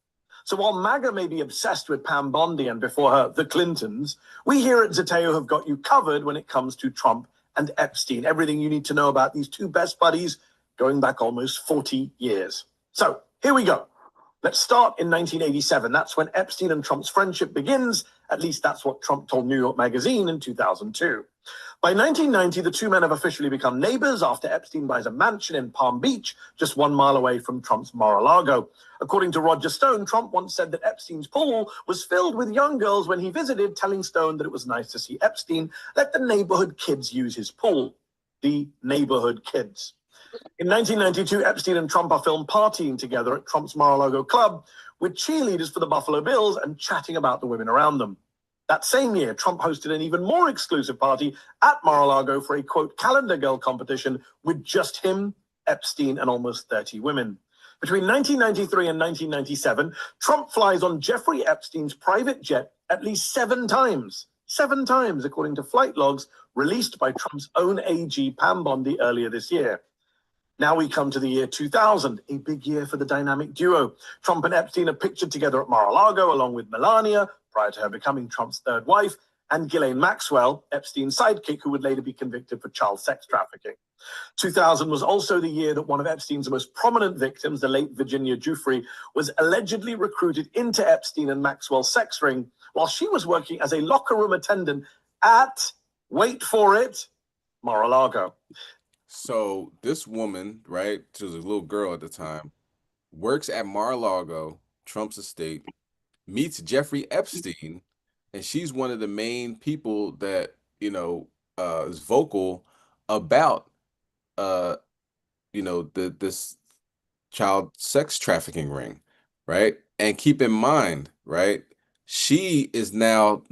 So while MAGA may be obsessed with Pam Bondi and before her, the Clintons, we here at Zateo have got you covered when it comes to Trump and Epstein. Everything you need to know about these two best buddies going back almost 40 years. So here we go. Let's start in 1987. That's when Epstein and Trump's friendship begins. At least that's what Trump told New York Magazine in 2002. By 1990, the two men have officially become neighbors after Epstein buys a mansion in Palm Beach, just 1 mile away from Trump's Mar-a-Lago. According to Roger Stone, Trump once said that Epstein's pool was filled with young girls when he visited, telling Stone that it was nice to see Epstein let the neighborhood kids use his pool. The neighborhood kids. In 1992, Epstein and Trump are filmed partying together at Trump's Mar-a-Lago club with cheerleaders for the Buffalo Bills and chatting about the women around them. That same year, Trump hosted an even more exclusive party at Mar-a-Lago for a, quote, calendar girl competition with just him, Epstein, and almost 30 women. Between 1993 and 1997, Trump flies on Jeffrey Epstein's private jet at least 7 times. 7 times, according to flight logs released by Trump's own AG, Pam Bondi, earlier this year. Now we come to the year 2000, a big year for the dynamic duo. Trump and Epstein are pictured together at Mar-a-Lago, along with Melania, prior to her becoming Trump's third wife, and Ghislaine Maxwell, Epstein's sidekick, who would later be convicted for child sex trafficking. 2000 was also the year that one of Epstein's most prominent victims, the late Virginia Giuffre, was allegedly recruited into Epstein and Maxwell's sex ring while she was working as a locker room attendant at, wait for it, Mar-a-Lago. So this woman, right, she was a little girl at the time, works at Mar-a-Lago, Trump's estate, meets Jeffrey Epstein, and she's one of the main people that, is vocal about, this child sex trafficking ring, right? And keep in mind, right, she is now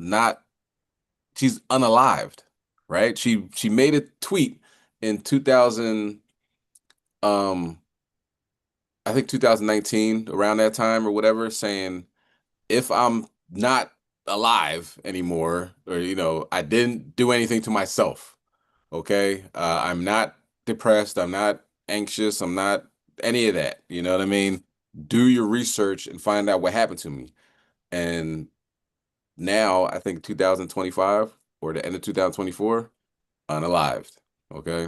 she's unalived, right? She made a tweet in 2000, I think 2019, around that time or whatever, saying, if I'm not alive anymore, or, I didn't do anything to myself, okay? I'm not depressed. I'm not anxious. I'm not any of that. You know what I mean? Do your research and find out what happened to me. And now, I think 2025 or the end of 2024, unalived, okay?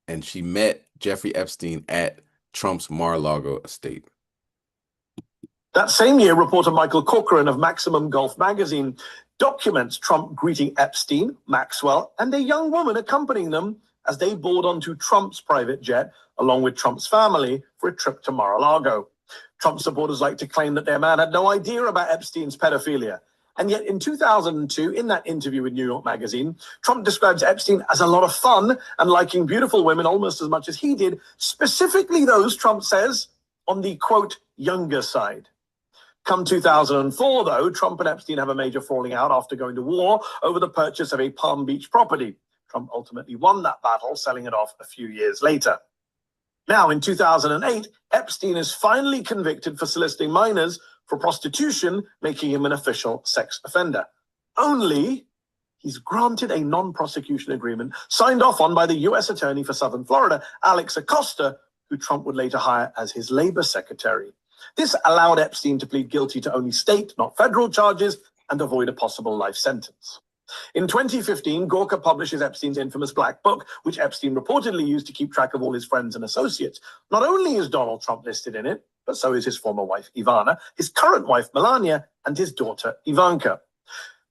And she met Jeffrey Epstein at Trump's Mar-a-Lago estate. That same year, reporter Michael Corcoran of Maximum Golf magazine documents Trump greeting Epstein, Maxwell, and a young woman accompanying them as they board onto Trump's private jet, along with Trump's family, for a trip to Mar-a-Lago. Trump supporters like to claim that their man had no idea about Epstein's pedophilia. And yet in 2002, in that interview with New York Magazine, Trump describes Epstein as a lot of fun and liking beautiful women almost as much as he did, specifically those, Trump says, on the, quote, younger side. Come 2004, though, Trump and Epstein have a major falling out after going to war over the purchase of a Palm Beach property. Trump ultimately won that battle, selling it off a few years later. Now, in 2008, Epstein is finally convicted for soliciting minors for prostitution, making him an official sex offender. Only he's granted a non-prosecution agreement signed off on by the U.S. Attorney for Southern Florida, Alex Acosta, who Trump would later hire as his labor secretary. This allowed Epstein to plead guilty to only state, not federal charges, and avoid a possible life sentence. In 2015, Gawker publishes Epstein's infamous Black Book, which Epstein reportedly used to keep track of all his friends and associates. Not only is Donald Trump listed in it, but so is his former wife, Ivana, his current wife, Melania, and his daughter, Ivanka.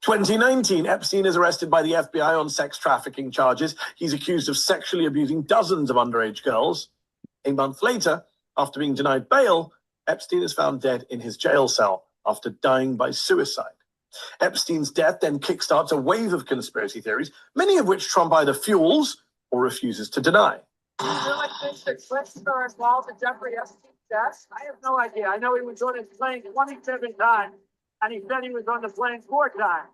2019, Epstein is arrested by the FBI on sex trafficking charges. He's accused of sexually abusing dozens of underage girls. A month later, after being denied bail, Epstein is found dead in his jail cell after dying by suicide. Epstein's death then kickstarts a wave of conspiracy theories, many of which Trump either fuels or refuses to deny. Do you really think that Clinton are involved in Jeffrey Epstein's death? I have no idea. I know he was on his plane 27 times, and he said he was on the plane 4 times.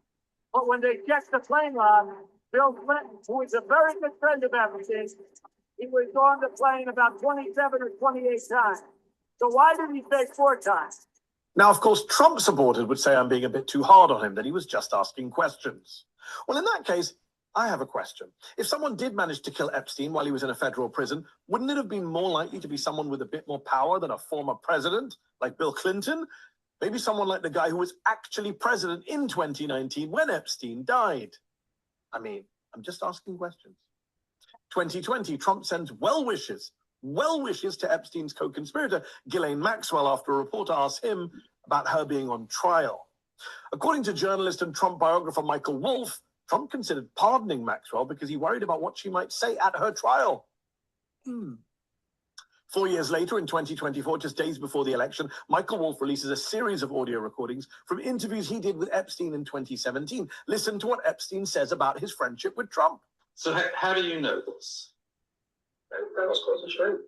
But when they checked the plane log, Bill Clinton, who is a very good friend of Epstein, he was on the plane about 27 or 28 times. So why did he say 4 times? Now, of course, Trump supporters would say I'm being a bit too hard on him, that he was just asking questions. Well, in that case, I have a question. If someone did manage to kill Epstein while he was in a federal prison, wouldn't it have been more likely to be someone with a bit more power than a former president like Bill Clinton? Maybe someone like the guy who was actually president in 2019 when Epstein died. I mean, I'm just asking questions. 2020, Trump sends well wishes to Epstein's co-conspirator, Ghislaine Maxwell, after a reporter asked him about her being on trial. According to journalist and Trump biographer Michael Wolff, Trump considered pardoning Maxwell because he worried about what she might say at her trial. 4 years later, in 2024, just days before the election, Michael Wolff releases a series of audio recordings from interviews he did with Epstein in 2017. Listen to what Epstein says about his friendship with Trump. So how do you know this? That was closest friend.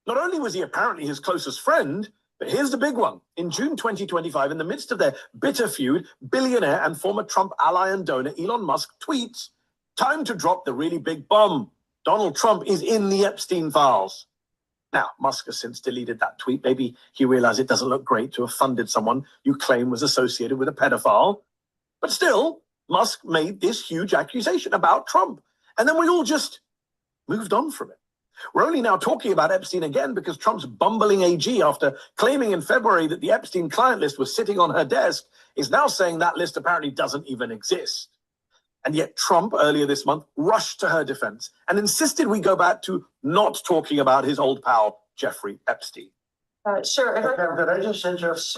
Not only was he apparently his closest friend, but here's the big one. In June 2025, in the midst of their bitter feud, billionaire and former Trump ally and donor Elon Musk tweets, "Time to drop the really big bomb. Donald Trump is in the Epstein files." Now, Musk has since deleted that tweet. Maybe he realized it doesn't look great to have funded someone you claim was associated with a pedophile. But still, Musk made this huge accusation about Trump. And then we all just moved on from it. We're only now talking about Epstein again because Trump's bumbling AG, after claiming in February that the Epstein client list was sitting on her desk, is now saying that list apparently doesn't even exist. And yet Trump, earlier this month, rushed to her defense and insisted we go back to not talking about his old pal, Jeffrey Epstein. Sure. Did I just interrupt?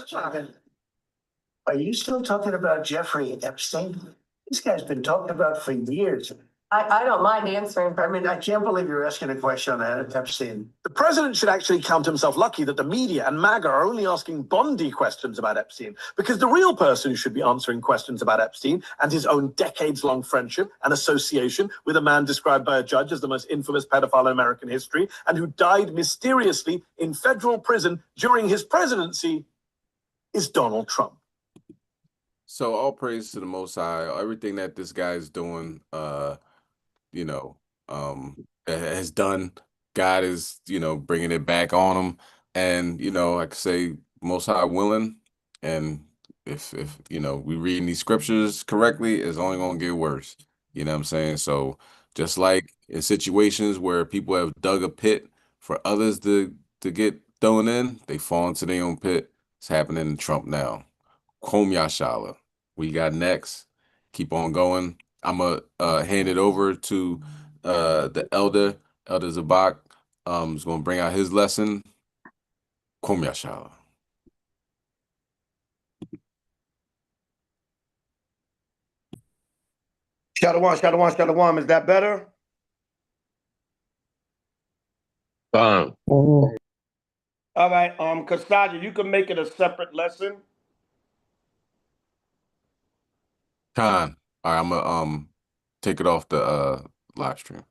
Are you still talking about Jeffrey Epstein? This guy's been talked about for years. I don't mind answering. I mean, I can't believe you're asking a question on Epstein. The president should actually count himself lucky that the media and MAGA are only asking Bondi questions about Epstein, because the real person who should be answering questions about Epstein and his own decades-long friendship and association with a man described by a judge as the most infamous pedophile in American history and who died mysteriously in federal prison during his presidency is Donald Trump. So all praise to the Most High. Everything that this guy is doing, has done, God is, bringing it back on him. And, I could say Most High willing. And if we reading these scriptures correctly, it's only going to get worse. You know what I'm saying? So just like in situations where people have dug a pit for others to get thrown in, they fall into their own pit. It's happening to Trump now. Kom Yashala. We got next. Keep on going. I'm going to hand it over to the Elder Zabak. Is going to bring out his lesson. Kom Yashala. Shalom, shalom, shalom. Is that better? All right, Kasaja, you can make it a separate lesson. Khan. All right, I'm gonna take it off the live stream.